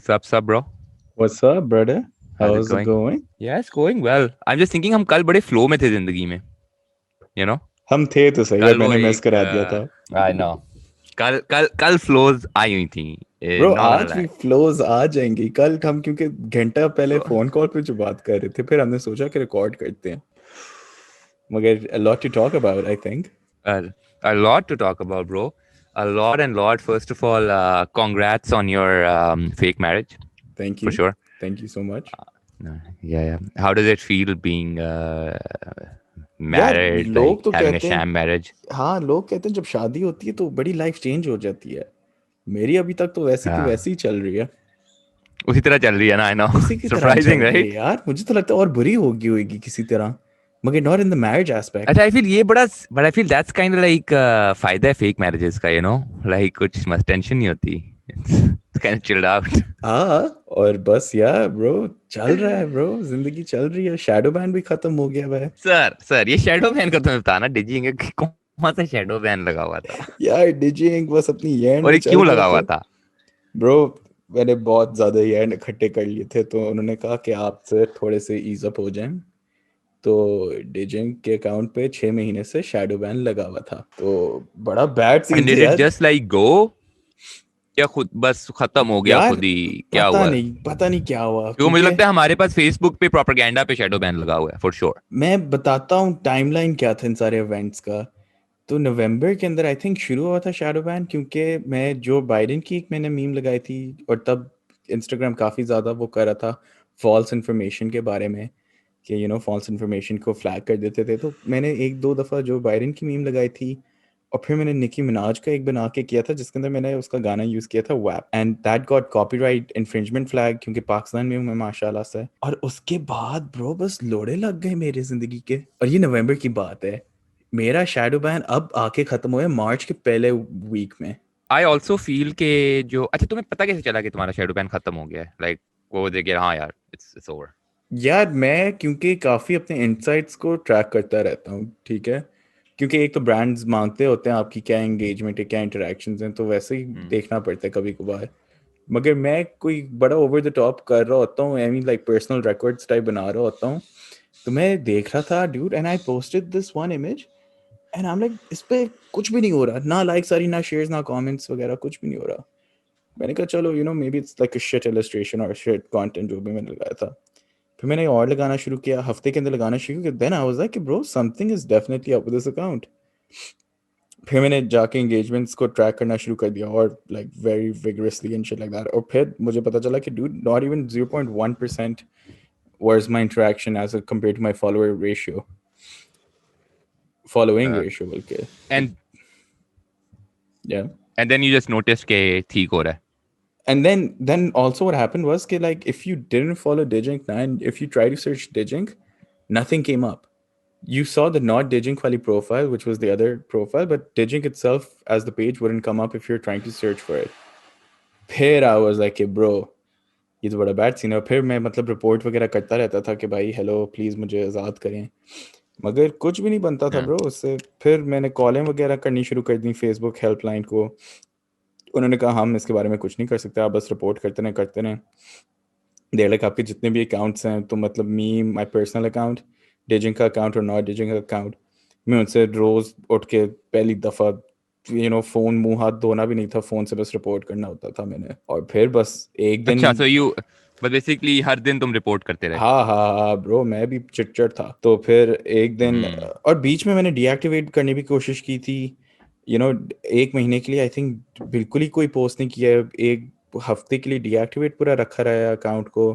Sup, bro? What's up, brother? How's it How's it going? going? Yeah, it's going well. I'm just thinking हम कल बड़े flow में थे जिंदगी में, you know? हम थे तो सही है, कल वो मैंने मिस एक करा दिया था। I know. कल कल कल फ्लोज आई हुई थी. ब्रो Not gonna आज भी lie. फ्लोज आ जाएंगी। कल हम क्योंकि घंटा पहले Bro, फोन कॉल पे जो बात कर रहे थे, फिर हमने सोचा कि रिकॉर्ड करते हैं। मगर a lot to talk about, I think. a, a lot to talk about, bro. A lot and lot. First of all, congrats on your fake marriage, Thank for you. sure. Thank you so much. Yeah. How does it feel being यार married, like लोग तो having a कहते sham हैं, marriage? हाँ लोग कहते हैं जब शादी होती है तो बड़ी लाइफ चेंज हो जाती है। मेरी अभी तक तो वैसी की हाँ, वैसी ही चल रही है। उसी तरह चल रही है ना. I know. उसी की तरह चल Surprising, रही है right? यार। मुझे तो लगता है और बुरी होगी होगी किसी तरह, मगर not in the marriage aspect. अच्छा, I feel ये बड़ा, but I feel that's kind of like फायदा है fake marriages का, like कुछ मस्त टेंशन नहीं होती. It's kind of chilled out. हाँ, और बस यार ब्रो, चल रहा है ब्रो, जिंदगी चल रही है। शैडो बैन भी खत्म हो गया भाई। सर ये शेडो बैन का तुम्हें बताना, डिजिंग कौन सा शेडो बैन लगा हुआ था यार डीजे इंक बस अपनी येंड और में ये चल क्यों रहे लगा हुआ थे था? ब्रो। मैंने बहुत ज्यादा येंड इकट्ठे कर लिए थे, तो उन्होंने कहा कि आप सर थोड़े से ईज अप हो जाएं। तो डिजिंग के अकाउंट पे 6 महीने से शैडो बैन लगा हुआ था, तो बड़ा बैड सीन एंड था डिड इट यार। जस्ट लाइक गो, या खुद बस खत्म हो गया यार खुद ही? क्या हुआ? पता नहीं क्या हुआ, क्योंकि मुझे क्योंकि लगता है हमारे पास फेसबुक पे प्रोपेगेंडा पे शेडो बैन लगा हुआ है फॉर श्योर. मैं बताता हूँ टाइमलाइन क्या था इन सारे इवेंट्स का। तो नवंबर के अंदर आई थिंक शुरू हुआ था शैडो बैन, क्योंकि मैं जो बाइडेन की एक मैंने मीम लगाई थी, और तब इंस्टाग्राम काफ़ी ज़्यादा वो कर रहा था फॉल्स इन्फॉर्मेशन के बारे में, कि फॉल्स इन्फॉर्मेशन को फ्लैग कर देते थे। तो मैंने एक दो दफ़ा जो बाइडेन की मीम लगाई थी, और फिर मैंने निकी मिनाज का एक बना के किया था जिसके अंदर मैंने उसका गाना यूज़ किया था वैप, and that got copyright infringement flag, क्योंकि पाकिस्तान में हूँ मैं माशाल्लाह से। और उसके बाद ब्रो बस लोड़े लग गए मेरे ज़िंदगी के। और ये नवंबर की बात है। मेरा शैडो बैन अब आके खत्म हुआ है मार्च के पहले वीक में। आई ऑल्सो फील के जो, अच्छा तुम्हें पता कैसे चला कि तुम्हारा शेडो बैन खत्म हो गया है? लाइक वो देखिए, हाँ यार, इट्स ओवर. यार मैं क्योंकि काफ़ी अपने इंसाइट्स को ट्रैक करता रहता हूँ, ठीक है। क्योंकि एक तो ब्रांड्स मांगते होते हैं आपकी क्या एंगेजमेंट है, क्या इंटरेक्शंस हैं, तो वैसे ही देखना पड़ता है कभी कभार। मगर मैं कोई बड़ा ओवर द टॉप कर रहा होता हूँ, I mean like personal records type बना रहा होता हूँ। तो मैं देख रहा था dude, and I posted this one image, and I am like इस पे कुछ भी नहीं हो रहा, ना लाइक्स आ रही, ना शेयर्स, ना कमेंट्स वगैरह, कुछ भी नहीं हो रहा। मैंने कहा चलो may be it's like a shit illustration और शिट कंटेंट जो भी मैंने लगाया था। फिर मैंने और लगाना शुरू किया, हफ्ते के अंदर लगाना शुरू किया, then I was like bro something is definitely up with this account. फिर मैंने जाके एंगेजमेंट्स को ट्रैक करना शुरू कर दिया, और like very vigorously and shit like that. और फिर मुझे पता चला कि dude not even 0.1% was my interaction as compared to my following ratio बल्कि। And yeah. And then you just notice के ठीक हो रहा है. And then also what happened was कि like if you didn't follow Digink and if you try to search Digink, nothing came up. You saw the not Digink wali profile, which was the other profile, but Digink itself as the page wouldn't come up if you're trying to search for it. फिर I was like, bro, ये तो बड़ा bad scene है। फिर मैं मतलब report वगैरह करता रहता था कि भाई हेलो प्लीज़ मुझे आज़ाद करें, मगर कुछ भी नहीं बनता था ब्रो उससे। फिर मैंने कॉलें वगैरह करनी शुरू कर दी फेसबुक हेल्पलाइन को। उन्होंने कहा हम इसके बारे में कुछ नहीं कर सकते, आप बस रिपोर्ट करते रहें। देर लाइक आपके जितने भी अकाउंट्स हैं, तो मतलब मी माई पर्सनल अकाउंट, डिजिंग का अकाउंट और नॉट डिजिंग का अकाउंट, मैं उनसे रोज़ उठ के पहली दफ़ा फ़ोन मुंह हाथ धोना भी नहीं था, फ़ोन से बस रिपोर्ट करना होता था मैंने। और फिर बस एक दिन, अच्छा, सो यू, बट बेसिकली हर दिन तुम रिपोर्ट करते रहे. हाँ ब्रो मैं भी चिटचिट था। तो फिर एक दिन, हम्म. और बीच में मैंने डीएक्टिवेट करने की कोशिश की थी, 1 महीने के लिए आई थिंक बिल्कुल ही कोई पोस्ट नहीं किया। एक हफ्ते के लिए डीएक्टिवेट पूरा रखा रहा अकाउंट को,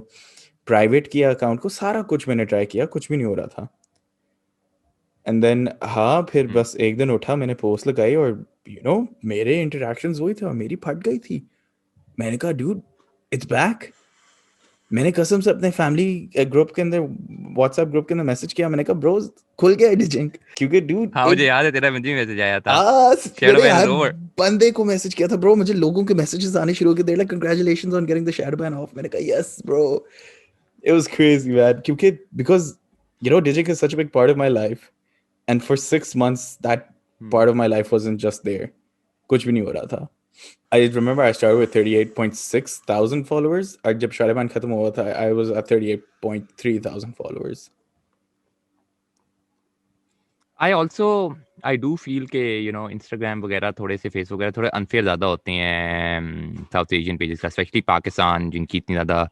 प्राइवेट किया अकाउंट को, सारा कुछ मैंने ट्राई किया, कुछ भी नहीं हो रहा था। एंड देन हाँ फिर बस एक दिन उठा, मैंने पोस्ट लगाई, और मेरे इंटरेक्शंस वही थे और मेरी फट गई थी। मैंने कहा ड्यूड इट्स बैक। मैंने कसम से अपने फैमिली ग्रुप के अंदर, व्हाट्सएप ग्रुप के अंदर मैसेज किया, मैंने कहा ब्रो खुल गया डिजिंग, क्योंकि ड्यूड हाँ, मुझे एक याद है तेरा मुझे मैसेज आया था. आज शेडो मैंने बैन इज हर ओवर. बंदे को मैसेज किया था ब्रो, मुझे लोगों के मैसेजेस आने शुरू हो गए, there like congratulations on getting the shadow ban off. मैंने कहा yes bro, it was crazy man, क्योंकि बिकॉज डिजिंग is such a big part of my life, and for 6 months that part of my life wasn't just there, कुछ भी नहीं हो रहा था। I remember I started with 38.6 thousand followers. और जब शालिबान खत्म हुआ था, I was at 38.3 thousand followers. I also I do feel के इंस्टाग्राम वगैरह थोड़े से फेस वगैरह थोड़े अनफेयर ज़्यादा होते हैं साउथ एशियन पेजेस का, स्पेशली पाकिस्तान जिनकी इतनी ज़्यादा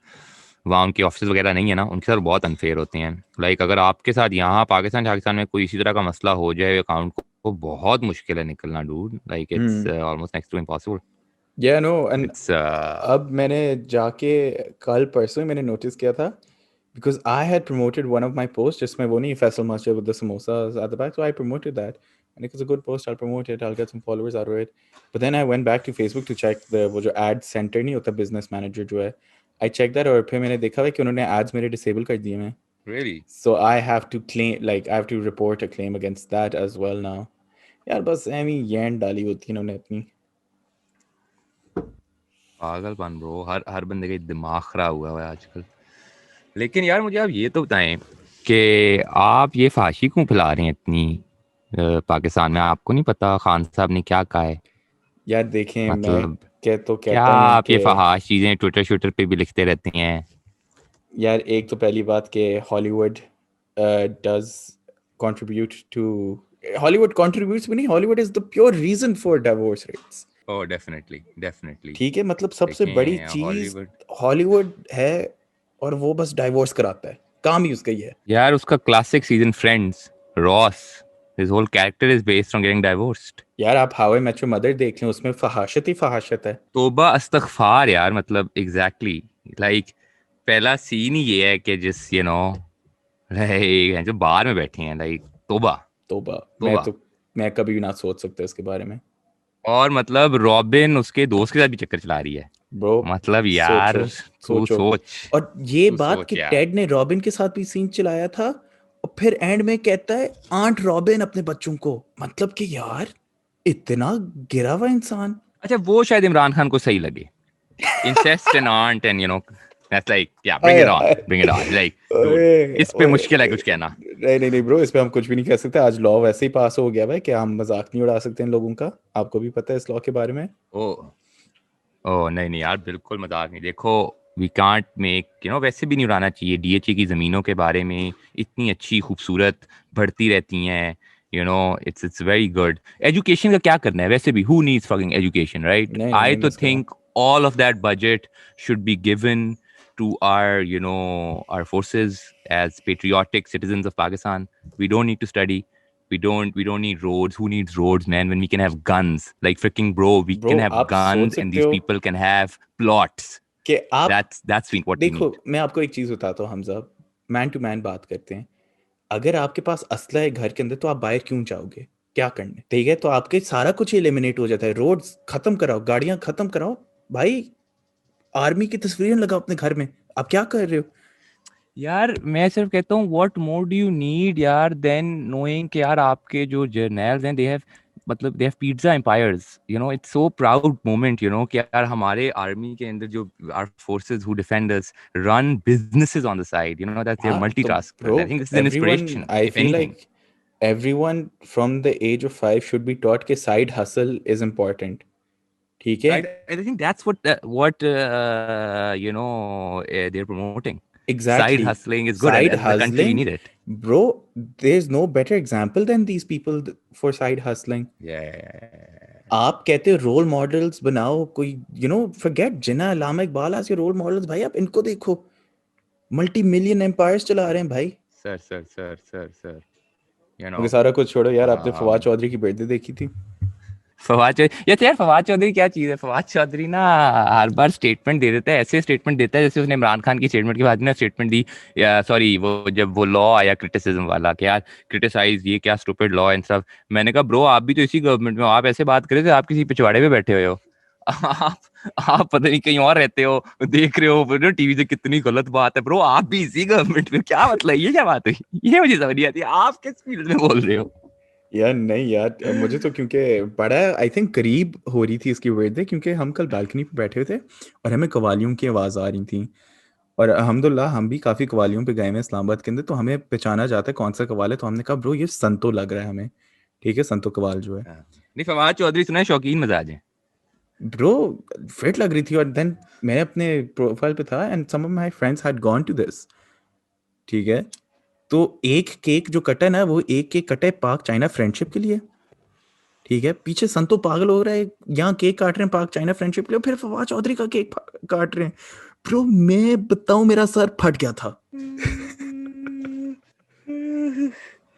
वहाँ उनके ऑफिस वगैरह नहीं है ना, उनके साथ बहुत अनफेयर होते हैं. लाइक अगर आपके साथ यहाँ पाकिस्तान में कोई इसी तरह का मसला हो जाए अकाउंट को बहुत मुश्किल है निकलना dude. Like it's almost next to impossible. Yeah, no, and it's अब मैंने जाके कल परसों ही मैंने नोटिस किया था, because I had promoted one of my posts जिसमें वो नहीं Faisal Master with the samosas at the back, so I promoted that and it was a good post. I'll promote it, I'll get some followers out of it. But then I went back to Facebook to check वो जो ad center नहीं होता business manager जो है, I checked that और फिर मैंने देखा है कि उन्होंने ads मेरे disable कर दिए हैं. Really So I have to claim, like I have to report a claim against that as well now. यार बस ऐवी येन डाली होती है इन्होंने अपनी. पागलपन ब्रो, हर हर बंदे का दिमाग खराब हुआ है आजकल. लेकिन यार मुझे आप ये तो बताएं कि आप ये फाशी क्यों फैला रहे हैं इतनी पाकिस्तान में? आपको नहीं पता खान साहब ने क्या कहा है? यार देखें, मैं मतलब क्या कहता हूँ आप ये कि फहाश चीजें ट्विटर श्विटर पे भी लिखते रहते हैं? यार एक तो पहली बात कि Hollywood does contribute to, Hollywood contributes भी नहीं, Hollywood is the pure reason for divorce rates. Oh definitely. ठीक है, मतलब सबसे बड़ी देखें चीज हॉलीवुड, हॉलीवुड है और वो बस डाइवोर्स कराता है, काम ही उसका ही है. यार उसका classic season Friends, Ross, his whole character is based on getting divorced. यार आप How I Met Your Mother देख लें, उसमें फहाशत ही फहाशत है. तोबा अस्तगफार यार, मतलब एग्जैक्टली लाइक पहला सीन ही ये है कि जिस जो बार में बैठे हैं, लाइक तोबा तोबा. तोबा. मैं कभी भी ना सोच सकता इसके बारे में. और मतलब रॉबिन उसके दोस्त के साथ भी चक्कर चला रही है. ब्रो मतलब यार तू सोचो. सोच, और ये तू बात सोच कि यार. टेड ने रॉबिन के साथ भी सीन चलाया था और फिर एंड में कहता है आंट रॉबिन अपने बच्चों को, मतलब कि यार इतना गिरा हुआ इंसान. अच्छा वो शायद इमरान खान को सही लगे. Incest and aunt and that's like yeah, आए आए. bring it on like dude, ओए इस पे ओए. मुश्किल है कुछ कहना. नहीं ब्रो, इस पे हम कुछ भी नहीं कह सकते. आज लॉ वैसे ही पास हो गया है कि हम मजाक नहीं उड़ा सकते इन लोगों का. आपको भी पता है इस लॉ के बारे में. ओ ओ नहीं यार बिल्कुल मजाक नहीं. देखो वी कांट मेक वैसे भी नहीं उड़ाना चाहिए. डीएचए की ज़मीनों के बारे में इतनी अच्छी खूबसूरत बढ़ती रहती हैं. It's very good. एजुकेशन का क्या करना है वैसे भी? Who needs fucking education, right? नहीं I नहीं तो मसला. think all of that budget should be given to our forces as patriotic citizens of Pakistan. We don't need to study. We don't need roads. Who needs roads, man? When we can have guns. Like freaking bro, we bro can have आप सोच guns and सकते these हो people can have plots. कि आप That's what we देखो, need. मैं आपको एक चीज बताता हूँ हमजा, मैन टू मैन बात करते हैं. अगर आपके पास असला है घर के अंदर तो आप बाहर क्यों जाओगे? क्या करने? ठीक है, तो आपके सारा कुछ एलिमिनेट हो जाता है. रोड्स खत्म कराओ, गाड़ियां खत्म कराओ भाई, आर्मी की तस्वीरें लगाओ अपने घर में. आप क्या कर रहे हो? यार मैं सिर्फ कहता हूँ what more do you need यार देन नोइंग कि यार आपके जो जर्नल्स हैं दे हैव मतलब they have pizza empires. It's so proud moment कि यार हमारे आर्मी के अंदर जो are forces who defend us run businesses on the side. That they are हाँ तो multitaskers. Bro, I think this is an everyone, inspiration I if feel anything. लाइक everyone from the age of 5 should be taught कि side hustle is important. ठीक है. Right? I think that's what they're promoting. Side Exactly. hustling is good, and Side as a country we hustling, need it. bro. There's no better example than these people for side hustling. Yeah. आप कहते हो role models बनाओ कोई, forget जिन्ना अल्लामा इकबाल आज के role models. भाई आप इनको देखो, मल्टी मिलियन एम्पायर्स चला रहे हैं भाई. Sir. मुझे सारा कुछ छोड़ो यार, आपने फवाद Um, चौधरी की बर्थडे देखी थी? फवाद चौधरी यार फवाद चौधरी क्या चीज है? फवाद चौधरी ना हर बार स्टेटमेंट दे देता है, ऐसे स्टेटमेंट देता है जैसे उसने इमरान खान की स्टेटमेंट के बाद ना स्टेटमेंट दी. सॉरी वो जब वो लॉ आया क्रिटिसिज्म वाला कि यार क्रिटिसाइज ये क्या स्टूपिड लॉ एंड सब. मैंने कहा ब्रो आप भी तो इसी गवर्नमेंट में हो, आप ऐसे बात करे थे आप किसी पिछवाड़े पे बैठे हुए हो. आप आप पता नहीं कहीं और रहते हो, देख रहे हो टीवी से कितनी गलत बात है. ब्रो आप भी इसी गवर्नमेंट में, क्या मतलब ये क्या बात हुई? ये मुझे समझ नहीं आती आप किस फील्ड में बोल रहे हो. यार नहीं यार, मुझे तो क्योंकि बड़ा आई थिंक करीब हो रही थी इसकी बर्थडे, क्योंकि हम कल बालकनी पे बैठे हुए थे और हमें कवालियों की आवाज़ आ रही थी. और अल्हम्दुलिल्लाह हम भी काफ़ी कवालियों पे गए हैं इस्लामाबाद के अंदर, तो हमें पहचाना जाता है कौन सा कवाल है. तो हमने कहा ब्रो ये संतो लग रहा है हमें. ठीक है, संतो कवाल जो है. नहीं फवाद चौधरी सुना है शौकीन मिजाज है. ब्रो फिट लग रही थी, और देन मैं अपने प्रोफाइल पे था and some of my friends had gone to this, ठीक है। तो एक केक जो कटा है ना, वो एक केक कटा है पाक चाइना फ्रेंडशिप के लिए, ठीक है। पीछे संतो पागल हो रहा है, यहाँ केक काट रहे हैं पाक चाइना फ्रेंडशिप के लिए, फिर फवाद चौधरी का केक काट रहे हैं। ब्रो मैं बताऊं, मेरा सर फट गया था।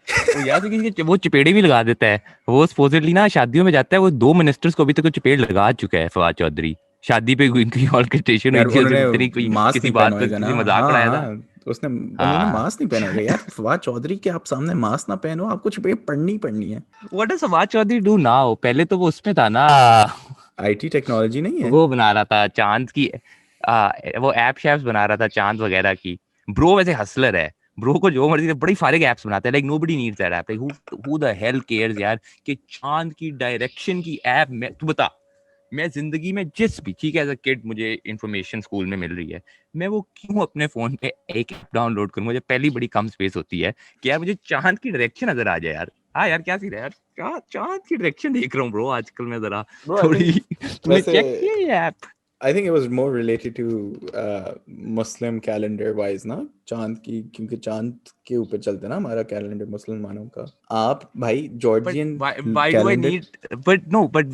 वो यार से किसी के वो चपेड़े भी लगा देता है। वो सपोजिटली ना शादियों में जाता है, वो 2 मिनिस्टर्स को अभी तक चपेड़ लगा चुका है फवाद चौधरी। शादी पे उनकी ऑर्केस्ट्रेशन हुई यार थी, उस दिन उन्होंने पता नहीं कोई मास्क किसी नहीं पहना बात पर होगा ना। किसी मजाक हाँ उड़ाया था। हाँ, उसने उन्होंने हाँ, मास्क नहीं पहना होगा यार। फवाद चौधरी के आप सामने मास्क ना पहनो, आपको चपेट पड़नी ही पड़नी है। What does Fawad Chaudhry do now? पहले तो वो उसमें था ना, आईटी टेक्नोलॉजी नहीं है। वो बना रहा था चांद की, वो ऐप शैप्स बना रहा था चांद वगैरह की। ब्रो वैसे हसलर है। ब्रो को जो मर्जी बड़ी फारिग एप्स बनाता है, like nobody needs that app, like who the hell cares यार कि चांद की डायरेक्शन की ऐप में तू बता। मैं जिंदगी में जिस भी, ठीक है, एज अ किड मुझे इन्फॉर्मेशन स्कूल में मिल रही है, मैं वो क्यों अपने फोन पे एक ऐप डाउनलोड करूं? मुझे पहली बड़ी कम स्पेस होती है कि यार मुझे चांद की डायरेक्शन नजर आ जाए यार। हाँ यार, क्या सीन है यार, चांद की डायरेक्शन देख रहा हूँ ब्रो आजकल मैं जरा ब्रो आई थोड़ी। थिंक तुमने वैसे चेक किया ये app? I think it was more related to Muslim calendar wise ना, चांद की, क्योंकि चांद के ऊपर चलता है ना हमारा कैलेंडर मुसलमानों का। आप भाई But Georgian why do I calendar. need? But no, but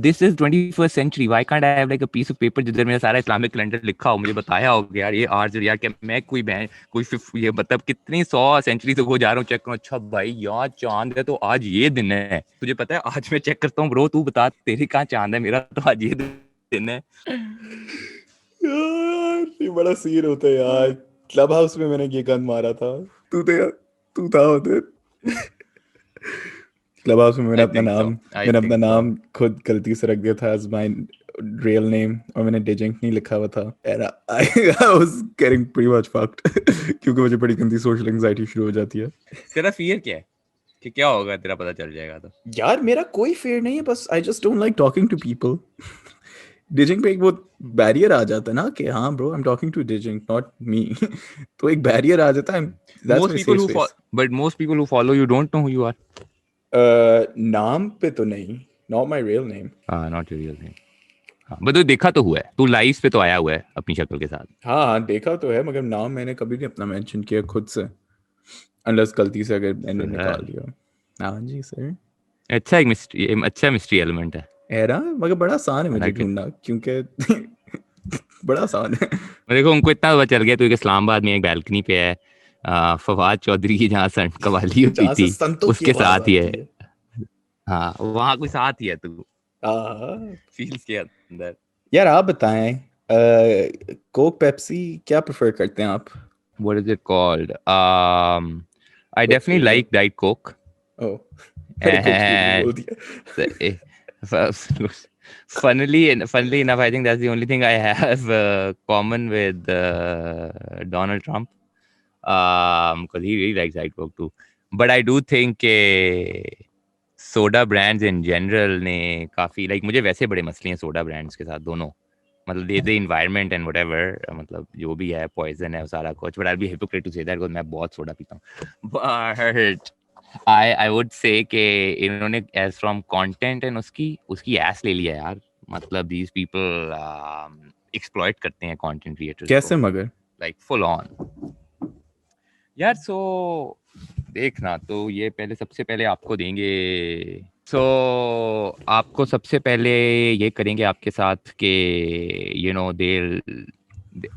this is 21st century. Why can't I have like a piece of paper जिधर मेरा सारा इस्लामिक कैलेंडर लिखा हो, मुझे बताया हो कि यार ये आज यार, क्या मैं कोई बहन कोई ये मतलब कितनी 100 सेंचुरी तक हो जा रहा हूँ, चेक करूँ, अच्छा भाई यार चांद है तो आज ये दिन है। तुझे पता है आज मैं चेक करता हूँ ब्रो, तू बता तेरे कहाँ चांद है, मेरा तो आज ये दिन है। यार ये बड़ा सीन होता है यार। क्लब हाउस में मैंने ये गन मारा था। तू तो यार, तू था उधर। क्लब हाउस में मैंने I अपना think नाम, so. I मैंने अपना think so. नाम खुद गलती से रख दिया था एज माय रियल नेम, और मैंने डिजिंक नहीं लिखा हुआ था। And I was getting pretty much fucked क्योंकि मुझे बड़ी गंदी सोशल एंजाइटी शुरू हो जाती है। तेरा फियर क्या है कि क्या होगा तेरा पता चल जाएगा तो? यार मेरा कोई फेयर नहीं है, बस I just don't like talking to people. डिजिंग पे एक वो बैरियर आ जाता है ना कि हाँ bro I am talking to डिजिंग नॉट मी। तो एक बैरियर आ जाता है, that's Most my people safe who space. but most people who follow you don't know who you are. नाम पे तो नहीं, नॉट माय रियल नेम। हाँ, नॉट योर रियल नेम। हाँ, but तू देखा तो हुआ है, तू लाइव पे तो आया हुआ है अपनी शक्ल के साथ। हाँ हाँ देखा तो है, मगर नाम मैंने कभी नहीं अपना मेंशन किया खुद से, अनलेस गलती से अगर मैंने निकाल सर, दिया। हाँ जी सर। अच्छा एक मिस्ट्री, अच्छा मिस्ट्री एलिमेंट है। एरा मगर बड़ा आसान है आई मुझे लाइक इट। ढूंढना, क्योंकि बड़ा आसान है। देखो उनको इतना पता चल गया, तो एक इस्लामाबाद में एक बैल्कनी पे है, फवाद चौधरी की जहाँ सन कवाली हुई जहाँ से थी, संतों की उसके आवाज साथ ही है। आती है। हाँ, वहाँ कोई साथ ही है तू, हाँ। फील्स के अंदर। यार आप बताएं, कोक पेप्सी क्या प्रेफर करते हैं आप? What is it called? I कुछ definitely मतलब, like Diet Coke. ओ मैंने कुछ भी नहीं And बोल दिया। funnily enough, I think that's the only thing I have common with Donald Trump. Because he really likes Diet Coke too. But I do think soda brands in general ने काफी, like मुझे वैसे बड़े मसले हैं soda brands के साथ दोनों, मतलब they the environment and whatever, मतलब जो भी है पॉइजन है वो सारा कुछ, but I be hypocrite to say that because मैं बहुत सोडा पीता हूँ। बट आई वुड से कि इन्होंने एज फ्रॉम कंटेंट एंड उसकी उसकी एस ले लिया यार, मतलब दीज पीपल एक्सप्लॉइट करते हैं कंटेंट क्रिएटर्स को, कैसे मगर? लाइक फुल ऑन यार। सो देखना तो ये पहले, सबसे पहले आपको देंगे, सो आपको सबसे पहले ये करेंगे आपके साथ कि दे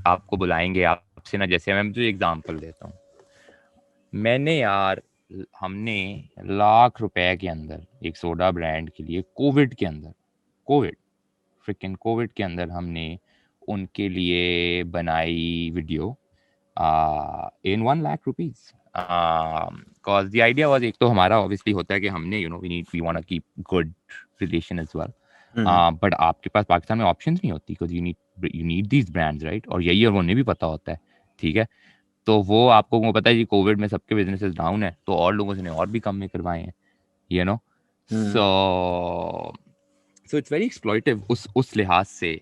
आपको बुलाएंगे आपसे ना, जैसे मैं तुझे एग्जांपल देता हूँ। मैंने यार, हमने लाख रुपए के अंदर एक सोडा ब्रांड के लिए कोविड के अंदर, कोविड फ्रिकिन कोविड के अंदर हमने उनके लिए बनाई video in 1 lakh rupees. Cause the idea was, एक तो हमारा obviously होता है कि हमने we want to keep good relation as well. But आपके पास पाकिस्तान में options नहीं होती, because you need these brands, right? और यही और उन्हें भी पता होता है, ठीक है। तो वो आपको वो पता है कि कोविड में सबके बिजनेसेस डाउन है, तो और लोगों से ने और भी कम में करवाए हैं, you know. So it's very exploitative उस लिहाज से,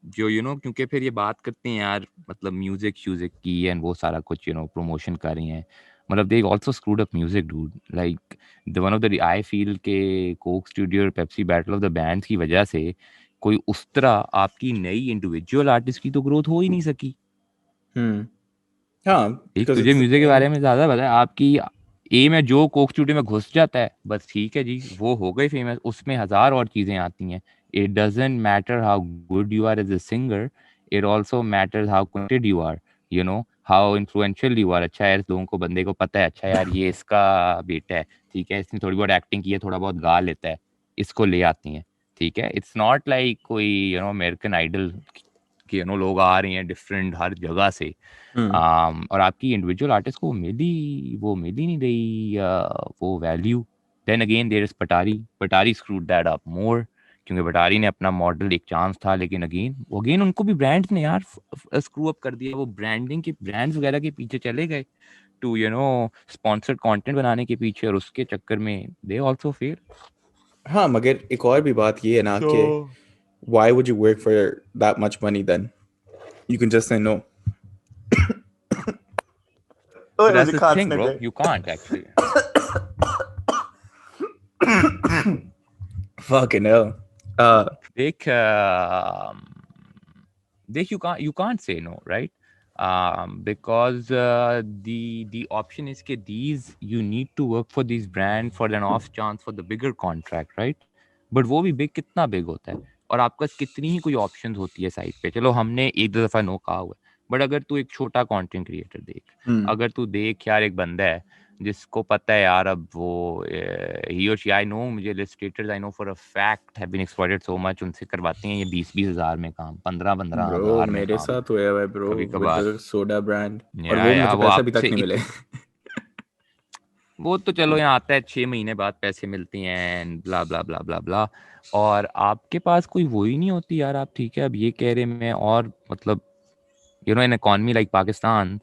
जो क्योंकि फिर ये बात करते हैं यार, मतलब म्यूजिक की एंड वो सारा कुछ प्रमोशन कर रही हैं, मतलब they also screwed up music, dude. Like the one of the I feel के कोक स्टूडियो और Pepsi battle of the bands की वजह से कोई उस तरह आपकी नई इंडिविजुअल आर्टिस्ट की तो ग्रोथ हो ही नहीं सकी। हाँ, एक because तुझे it's the म्यूजिक के same. बारे में ज्यादा पता है, आपकी एम है जो कोक स्टूडियो में घुस जाता है बस ठीक है जी, वो हो गई फेमस, उसमें हजार और चीजें आती हैं। It doesn't matter how good you are as a singer, it also matters how connected you are, you know how influential you are. अच्छा यार लोगों को, बंदे को पता है, अच्छा यार ये इसका बेटा है, ठीक है, इसने थोड़ी बहुत एक्टिंग की है, थोड़ा बहुत गा लेता है, इसको ले आती हैं, ठीक है। इट्स नॉट लाइक कोई अमेरिकन आइडल कि लोग आ रही हैं डिफरेंट हर जगह से। और आपकी इंडिविजुअल आर्टिस्ट को मिल ही नहीं रही वो value. Then again there is Patari, Patari screwed that up more, क्योंकि पटारी ने अपना मॉडल एक चांस था, लेकिन अगेन उनको भी ब्रांड्स ने यार स्क्रू अप कर दिया। वो ब्रांडिंग के ब्रांड्स वगैरह के पीछे चले गए टू स्पॉन्सर्ड कंटेंट बनाने के पीछे, और उसके चक्कर में दे आल्सो फेल। हाँ, मगर एक और भी बात ये है ना तो कि why would you work for that much money then? You can just say no. but ओए that's मुझे the खांसने thing bro, they. you can't actually Fucking hell. देख देख you can't say no, right? Because the option is that these you need to work for these brand for an off chance for the bigger contract, right? But वो भी big कितना big होता है, और आपके पास कितनी ही कोई options होती है साइड पे। चलो हमने एक दो दफा नो कहा हुआ है, बट अगर तू एक छोटा कंटेंट क्रिएटर देख, अगर तू देख यार एक बंदा है जिसको पता है यार अब वो ही और शी, आई नो, मुझे illustrators I know for a fact have been exploited so much, उनसे करवाते हैं ये 20-20 हज़ार में काम, 15-15 ब्रो हज़ार में मेरे काम साथ हुआ है ब्रो कभी विद कभार। द सोडा ब्रांड, और वो या मुझे वो पैसे अभी तक आपसे नहीं मिले. वो तो चलो यहाँ आता है 6 महीने बाद पैसे मिलती हैं, ब्ला ब्ला ब्ला ब्ला ब्ला, और आपके पास कोई वो ही नहीं होती यार। आप ठीक है अब ये कह रहे मैं, और मतलब इन इकॉनमी लाइक पाकिस्तान,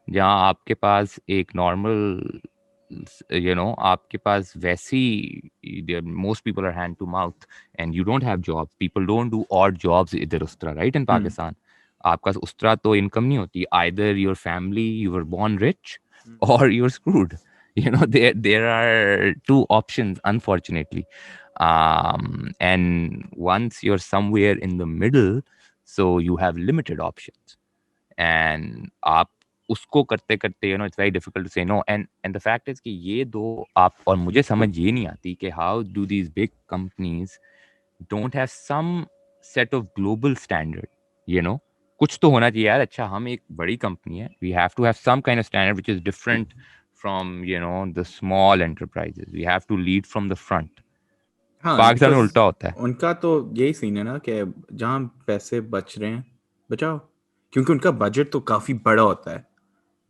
जहाँ आपके पास एक नॉर्मल आपके पास वैसी most people are hand to mouth and you don't have job, people don't do odd jobs इधर उस तरह, राइट? इन पाकिस्तान आपका उस तरह तो इनकम नहीं होती, either your family you were born rich और you're screwed. There are two options, unfortunately. And once you're somewhere in the middle, so you have limited options. And आप उसको करते करते it's very difficult to say no. And the fact is कि ये दो आप और मुझे समझ ये नहीं आती कि how do these big companies don't have some set of global standard, कुछ तो होना चाहिए यार। अच्छा हम एक बड़ी कंपनी है, we have to have some kind of standard which is different from the small enterprises. We have to lead from the front. हाँ, पाकिस्तान में बिकॉज उल्टा होता है। उनका तो यही सीन है ना कि जहाँ पैसे बच रहे हैं बचाओ, क्योंकि उनका बजट तो काफी बड़ा होता है.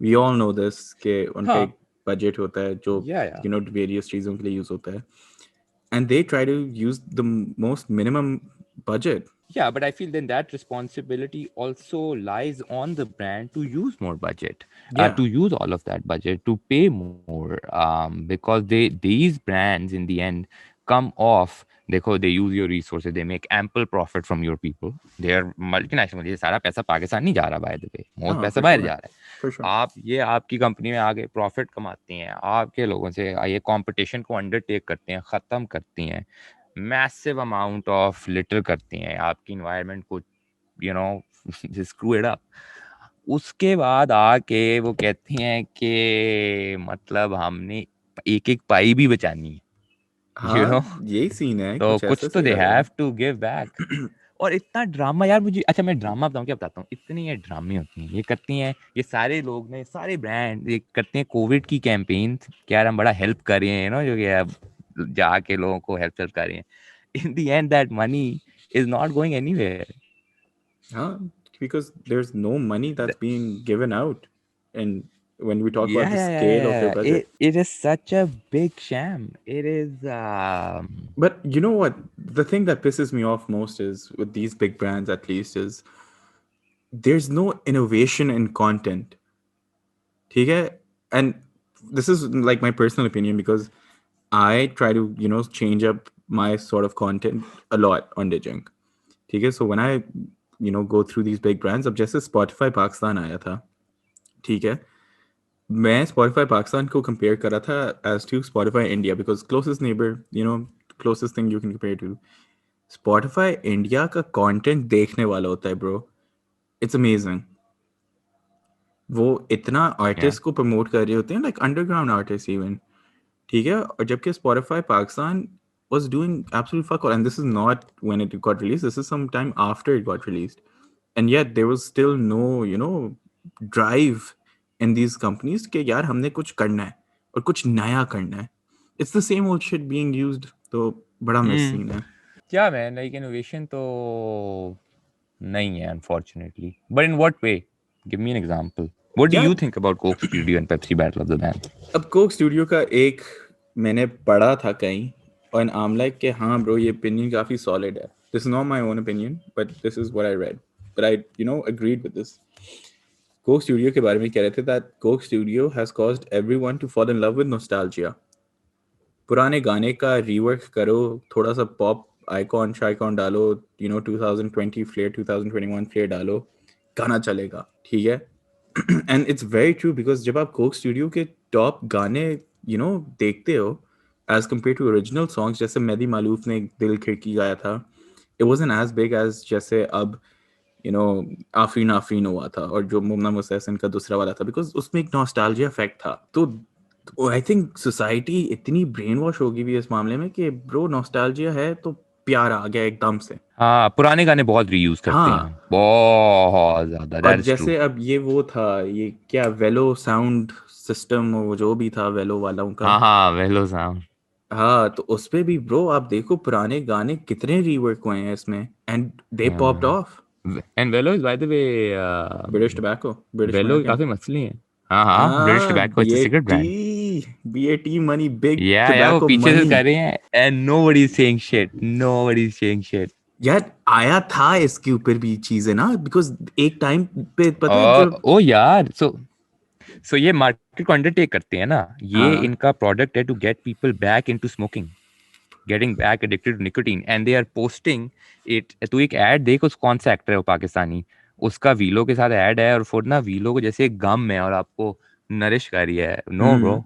वी ऑल नो दिस कि उनका हाँ, एक बजट होता है जो yeah. वेरियस चीजों के लिए यूज होता है, and they try to use the most minimum budget. Yeah, but I feel then that responsibility also lies on the brand to use more budget, या to use all of that budget to pay more, because these brands in the end come off. देखो, they use your resources, they make ample profit from your people. They are multinational. ये सारा पैसा पाकिस्तान नहीं जा रहा, by the way, most हाँ, पैसा for बाहर श्योर, जा रहा है। For sure. आप ये आपकी कंपनी में आगे प्रॉफिट कमाती हैं, आपके लोगों से ये कंपटीशन को अंडरटेक करती हैं, ख़त्म करती हैं, मैसिव अमाउंट ऑफ लिटर करती हैं, आपकी इन्वायरमेंट को स्क्रू इट अप। उसके बाद आके वो कहती हैं कि मतलब हमने एक एक पाई भी बचानी है, यू नो हाँ, यही सीन है, तो कुछ ऐसा कुछ तो सीन दे लग रहा हैव टू गिव बैक। और इतना ड्रामा यार मुझे, अच्छा मैं ड्रामा बताऊं, क्या बताता हूँ, इतनी ये ड्रामे होती हैं, ये करती हैं, ये सारे लोग ने, सारे ब्रांड ये करते हैं कोविड की कैंपेन कि यार हम बड़ा हेल्प कर रहे हैं, जो कि अब जाके लोगों को हेल्प कर रहे हैं। In the end that money is not going anywhere. है. हाँ, because there's no money that's being given out, and when we talk about the scale of their budget. It is such a big sham. It is But you know what? The thing that pisses me off most is with these big brands, at least, is there's no innovation in content. Okay? And this is like my personal opinion because I try to, change up my sort of content a lot on Digink. Okay? So when I, go through these big brands, अब जैसे Spotify Pakistan आया था, ठीक है? मैं Spotify Pakistan को compare कर रहा था as to Spotify India because closest neighbor, you know, closest thing you can compare to. Spotify India का कंटेंट देखने वाला होता है ब्रो, इट्स अमेजिंग। वो इतना Yeah. आर्टिस्ट को प्रमोट कर रहे होते हैं, लाइक अंडरग्राउंड आर्टिस्ट इवन, ठीक है। और जबकि Spotify Pakistan was doing absolute fuck all, and this is not when it got released, this is some time after it got released, and yet there was still no, you know, drive in these companies कि यार हमने कुछ करना है और कुछ नया करना है। It's the same old shit being used, तो बड़ा मिस सीन है। Yeah, man, like innovation तो नहीं है unfortunately. But in what way? Give me an example. What do you यार think about Coke Studio and Pepsi Battle of the Bands? अब Coke studio का एक मैंने पढ़ा था कहीं, और आई एम लाइक कि हाँ ब्रो ये ओपिनियन काफ़ी सॉलिड है। This is not my own opinion but this is what I read, but I you know agreed with this. Coke Studio के बारे में कह रहे थे that Coke Studio has caused everyone to fall in love with nostalgia. पुराने गाने का rework करो, थोड़ा सा पॉप आइकॉन शाइकॉन डालो, यू नो 2020 फ्लेयर 2021 फ्लेयर डालो, गाना चलेगा, ठीक है। And it's very true because जब आप कोक स्टूडियो के टॉप गाने यू नो देखते हो as compared to original songs, जैसे मेहदी मालूफ ने दिल खिड़की गाया था, it wasn't as big as जैसे अब यू नो आफरीन आफरीन हुआ था, और जो मुन्ना मुस्तहसन का दूसरा वाला था, बिकॉज उसमें एक नॉस्टैल्जिया इफेक्ट था। तो आई थिंक सोसाइटी इतनी ब्रेन वॉश होगी भी इस मामले में कि ब्रो नॉस्टैल्जिया है तो प्यार आ गया एकदम से। हाँ, पुराने गाने बहुत रीयूज करते हैं, हाँ, बहुत ज्यादा। और दैट इज ट्रू। जैसे अब ये वो था, ये क्या वेलो साउंड सिस्टम, वो जो भी था वेलो वालों का, हाँ हाँ, वेलो साउंड। हाँ, तो उस पे भी ब्रो आप देखो पुराने गाने कितने रीवर्क हुए हैं इसमें, and they popped off. And Velo is by the way, British tobacco, British Velo American, काफी मछली है। हाँ हाँ, ब्रिटिश हाँ, tobacco, it's a cigarette brand. BAT money, big या वो टबैको पीछे से मनी। कर रहे हैं, and nobody is saying shit, nobody is saying shit. यार आया था इसके ऊपर भी चीजें ना, बिकॉज एक टाइम पे पता है जब, ओ यार, सो ये मार्केट को अंडरटेक करते हैं ना, ये हाँ इनका प्रोडक्ट है to get people back into smoking, getting back addicted to nicotine, and they are posting it. तू एक ऐड देख, उस कौन सा एक्टर है वो पाकिस्तानी, उसका वीलो के साथ ऐड है, और फिर ना वीलो को जैसे गम है और आपको नरिश कर रही है। नो ब्रो,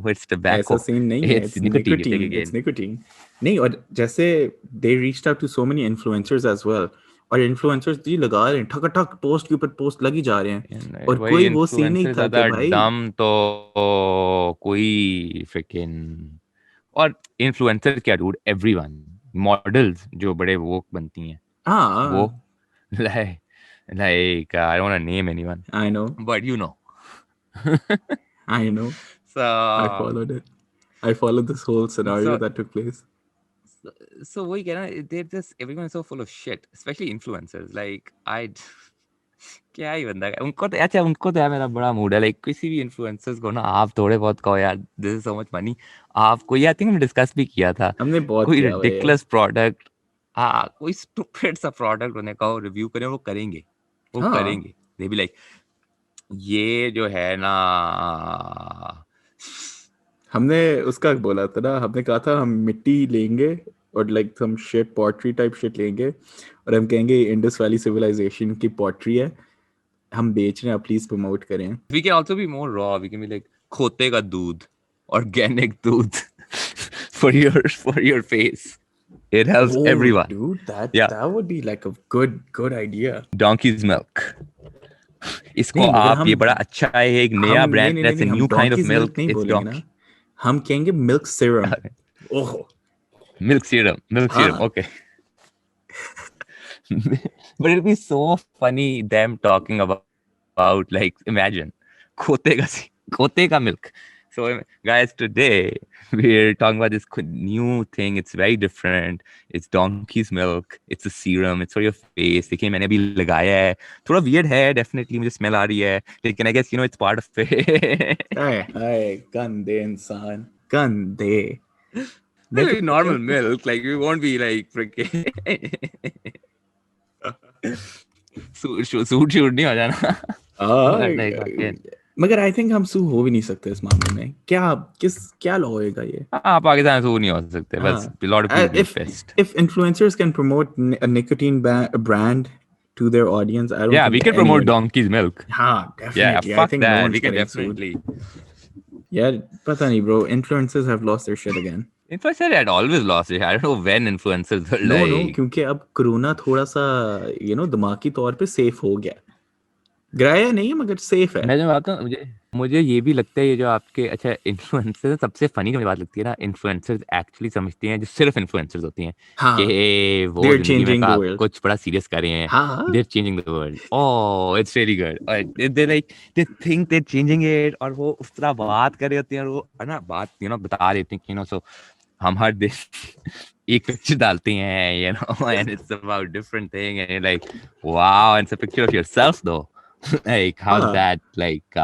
इट्स ऐसा टबैको, सीन नहीं है, it's it's nicotine, you take nicotine, it's again. Nicotine. नहीं, और जैसे they reached out to so many influencers as well, और इन्फ्लुएंसर्स जी लगा रहे हैं, ठक ठक पोस्ट के ऊपर पोस्ट लगी जा रहे हैं, और वही कोई वो सीन नहीं इन्फ्लुएंसर था कि ज्यादा भाई, डम तो कोई फ्रिकिन। और इन्फ्लुएंसर क्या डूड, एवरीवन, मॉडल्स जो बड़े वो बनती हैं, वो हाँ, like I don't want to name anyone, I know, but you know. I know, so I followed it, I followed this whole scenario so that took place. so वही कह रहा, they're just, everyone is so full of shit, especially influencers, like I क्या ही बंदा है उनको तो। अच्छा, उनको तो यार मेरा बड़ा मूड है, लाइक किसी भी इन्फ्लुएंसर्स को ना आप थोड़े बहुत कहो यार, this is so much money, आपको ये आई थिंक हमने डिस्कस भी किया था, हमने बहुत कोई किया हुआ है। रिडिकुलस प्रोडक्ट, हाँ कोई स्टूपिड सा प्रोडक्ट उन्हें कहो रिव्यू करें, वो करेंगे, वो हाँ, करेंगे। दे बी लाइक, ये जो है ना, हमने उसका बोला था ना, हमने कहा था हम मिट्टी लेंगे और like some shit pottery type shit लेंगे, और हम कहेंगे इंडस वैली सिविलाइजेशन की पॉटरी है, हम बेच रहे हैं, आप प्लीज प्रमोट करें। We can also be more raw, we can be like खोते का दूध, ऑर्गेनिक दूध, for your face, it helps Oh, everyone. dude, that Yeah, that would be like a good idea. donkey's milk. इसको नहीं मगर आप, ये बड़ा अच्छा है, एक हम नया नहीं ब्रांड, नहीं नहीं दैट्स अ नहीं, हम new kind of donkey's milk milk, नहीं इट्स बोलेंगे ना, डोंकी। हम कहेंगे मिल्क सिरम। ओह, मिल्क सीरम, मिल्क सीरम, हाँ, okay. But it'll be so funny them talking about like, imagine खोते का milk. So guys, today we're talking about this new thing. It's very different. It's donkey's milk. It's a serum. It's for your face. देखिए मैंने अभी लगाया है, थोड़ा weird है, definitely मुझे smell आ रही है, लेकिन I guess you know it's part of it. हाय हाय, गंदे इंसान, गंदे। मैं तो It'll be normal milk, like we won't be like freaking suit shoot नहीं हो जाना। But like fucking, मगर आई थिंक हम सू हो भी नहीं सकते इस मामले में, क्या लॉ होएगा ये। हाँ पाकिस्तान से वो नहीं हो सकते, बस हाँ, a lot of people will be if pissed. if influencers can promote a nicotine brand to their audience. I don't Yeah, think we can promote anyone. donkey's milk. हाँ, Yeah, definitely. I fuck think no that. one's We can getting sued. definitely. यार पता नहीं bro, influencers have lost their shit again. Influencer had always lost it. I don't know when influencers were No, like. क्योंकि अब corona थोड़ा सा दिमागी तौर पे सेफ हो गया. गिराया नहीं है मगर सेफ है. मैं जो बात हूँ मुझे मुझे ये भी लगता है ये जो आपके अच्छा इन्फ्लुएंसर सबसे फनी जो मुझे बात लगती है ना इन्फ्लुएंसर्स एक्चुअली समझती हैं जो सिर्फ इन्फ्लुएंसर्स होती हैं हाँ, कि वो they're जिंदगी में changing the world. कुछ बड़ा सीरियस कर रहे हैं हाँ, they're changing the world oh it's really good they like they think they're changing it और वो उस तरह बात कर रहे होते हैं और वो है ना बात बता देते हैं so हम हर दिन एक पिक्चर डालते हैं and it's about different thing and you're like wow and it's a picture of yourself though like how's हाँ. that like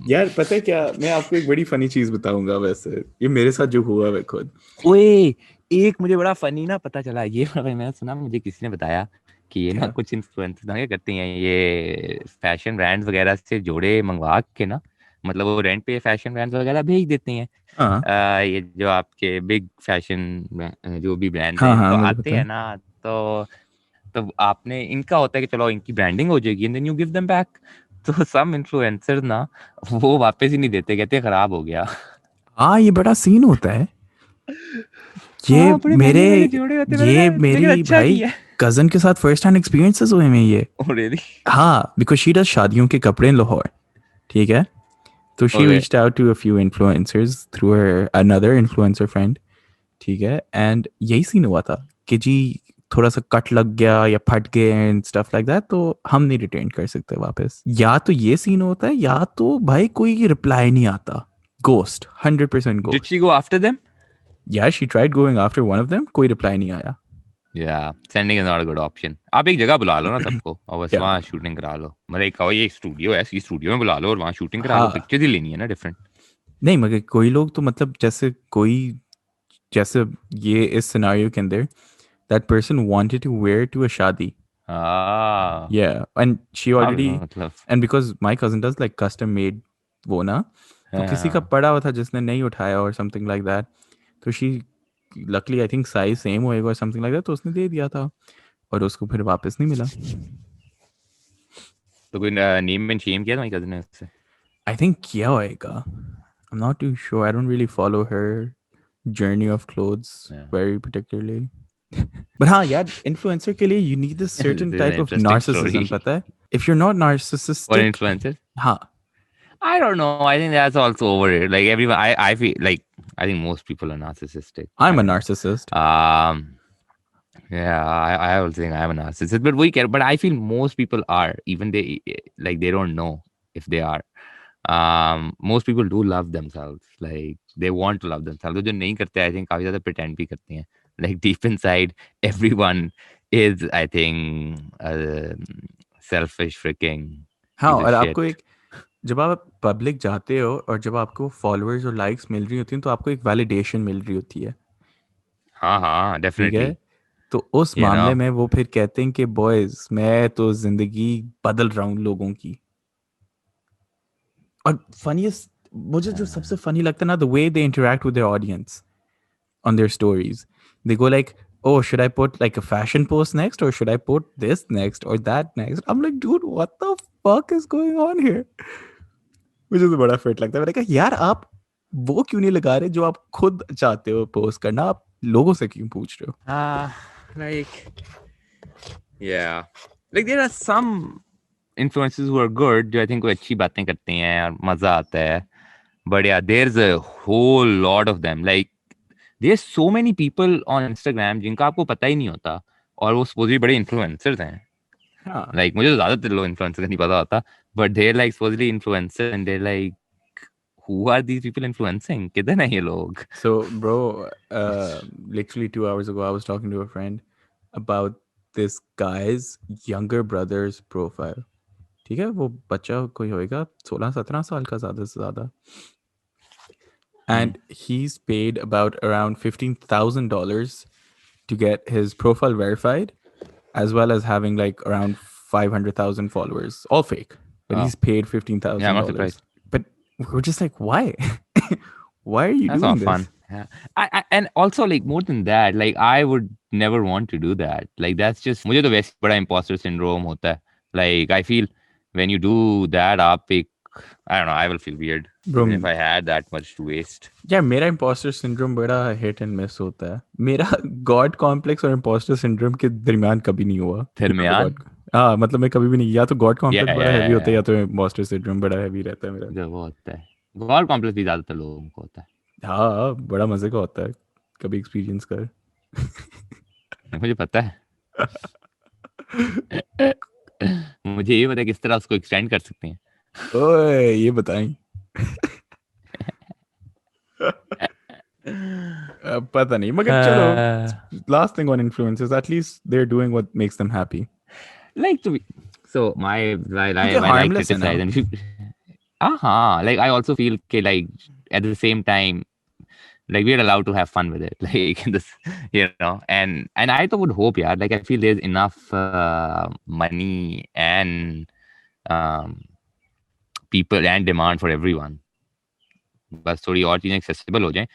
यार पता है क्या, मैं आपको एक बड़ी फनी चीज बताऊंगा. वैसे ये मेरे साथ जो हुआ है खुद. ओए एक मुझे बड़ा फनी ना पता चला ये मैंने सुना मुझे किसी ने बताया कि ये ना क्या? कुछ इन्फ्लुएंसर्स ना क्या करते हैं ये फैशन ब्रांड्स वगैरह से जोड़े मंगवा के ना मतलब वो रेंट पे फैशन ब्रांड्स वगैरह भेज देते हैं हाँ, ये जो आपके बिग फैशन जो भी ब्रांड्स हाँ, हैं हाँ, तो मुझे आते पता हैं है. ना तो आपने इनका होता है कि चलो इनकी ब्रांडिंग हो जाएगी and then you give them back to some influencers ना वो वापस ही नहीं देते कहते खराब हो गया हाँ, ये बड़ा सीन होता है. ये हाँ बड़े मेरे महंगे महंगे जोड़े होते हैं मैंने ये कहा, मेरी लेकिन अच्छा भाई किया कजन के साथ फर्स्ट हैंड एक्सपीरियंसेस हुए हैं ये. Oh, really? हाँ, बिकॉज शी डज शादियों के कपड़े इन लाहौर. ठीक है, तो she Okay. Reached out to a few influencers through her another influencer friend. ठीक है, एंड यही सीन हुआ था कि जी थोड़ा सा कट लग गया या फट गए एंड स्टफ लाइक दैट, तो हम नहीं रिटर्न कर सकते वापस. या तो ये सीन होता है या तो भाई कोई रिप्लाई नहीं आता. Ghost, 100% Did ghost. she go after them? या she tried going after one of them, कोई रिप्लाई नहीं आया. Yeah, sending is not a good option. आप एक जगह बुला लो ना सबको और बस क्या? वहाँ शूटिंग करा लो मतलब एक कहो ये स्टूडियो है इसी स्टूडियो में बुला लो और वहाँ शूटिंग करा लो हाँ. पिक्चर्स ही लेनी है ना डिफरेंट नहीं मगर कोई लोग तो मतलब जैसे ये इस सिनेरियो के अंदर that person wanted to wear to a shadi. हाँ Yeah, and she हाँ already, मतलब and because my cousin does like custom made वो ना, तो किसी का हाँ पड़ा हुआ था जिसने नहीं उठाया और something like that, तो she luckily I think size same होएगा और something like that, तो उसने दे दिया था और उसको फिर वापस नहीं मिला. तो कोई नेम एंड शेम किया तुम्हारी कजन ने उससे I think किया होएगा. I'm not too sure. I don't really follow her journey of clothes Yeah. very particularly. But हाँ यार, influencer के लिए you need this certain This is an type of interesting narcissism, story. पता है? If you're not Or narcissistic, influencer हाँ, I don't know I think that's also overrated like everyone I feel like I think most people are narcissistic I'm I a mean, narcissist. Yeah, I also think I'm a narcissist, but we care. But I feel most people are, even they don't know if they are. Most people do love themselves, like they want to love themselves. जो नहीं करते, I think काफी ज़्यादा pretend भी करते हैं. Like deep inside, everyone is, I think, selfish freaking हाँ, piece of और shit. आपको एक, जब आप पब्लिक जाते हो और जब आपको फॉलोअर्स और लाइक्स मिल रही होती हैं तो आपको एक वैलिडेशन मिल रही होती है. हाँ, ठीक definitely. है, तो उस You मामले know. में वो फिर कहते हैं कि बॉयज मैं तो जिंदगी बदल रहा हूँ लोगों की. और फनीस्ट, मुझे जो सबसे फनी लगता है ना, the way they interact with their audience on their stories. They go like, oh, should I put like a fashion post next, or should I put this next or that next? I'm like, dude, what the fuck is going on here? मुझे तो बड़ा fit लगता है. मैंने कहा यार आप वो क्यों नहीं लगा रहे जो आप खुद चाहते हो पोस्ट करना, आप लोगों से क्यों पूछ रहे हो? Like, yeah, like there are some influencers who are good जो I think कोई अच्छी बातें करते हैं और मजा आता है. But yeah, there's a whole lot of them. Like there's so many people on Instagram जिनका आपको पता ही नहीं होता और वो supposedly बड़े influencers हैं. हाँ. Like मुझे तो ज्यादातर लोग influencers का नहीं पता होता, but they're like supposedly influencers and they're like, who are these people influencing? किधर हैं ये लोग? So, bro, literally 2 hours ago, I was talking to a friend about this guy's younger brother's profile. ठीक है, वो बच्चा कोई होएगा 16-17 साल का ज़्यादा से ज़्यादा, and he's paid about around $15,000 to get his profile verified, as well as having like around 500,000 followers, all fake, but he's paid Yeah, I'm not $15,000. surprised. But we're just like, why? Why are you That's doing not fun. this? Yeah. And also like more than that, like I would never want to do that. Like that's just मुझे तो वैसे बड़ा imposter syndrome होता है. Like I feel when you do that, आप एक I don't know, I will feel weird Bro, even if I had that much to waste. यार मेरा imposter syndrome बड़ा hit and miss होता है. मेरा God complex और imposter syndrome के दरमियान कभी नहीं हुआ. You know the दरमियान God. हाँ मतलब मैं कभी भी नहीं, या तो God या complex या बड़ा या heavy होता है या या तो imposter syndrome बड़ा heavy रहता है मेरा. जो वो होता है गॉड कॉम्प्लेक्स भी ज्यादातर लोगों को होता हाँ बड़ा मजे का होता है, कभी एक्सपीरियंस कर. है मुझे पता है. मुझे ये पता है किस तरह उसको एक्सटेंड कर सकते हैं. ओए ये बताएं. पता नहीं मगर चलो. Last thing on influencers, at least they're doing what makes them happy. Like to be so my क्योंकि while I harmless है ना. criticize and if you like I also feel okay, like at the same time like we're allowed to have fun with it like this and I would hope yeah, like I feel there's enough money and um, people and demand for everyone. बस थोड़ी और चीजें accessible हो जाएं.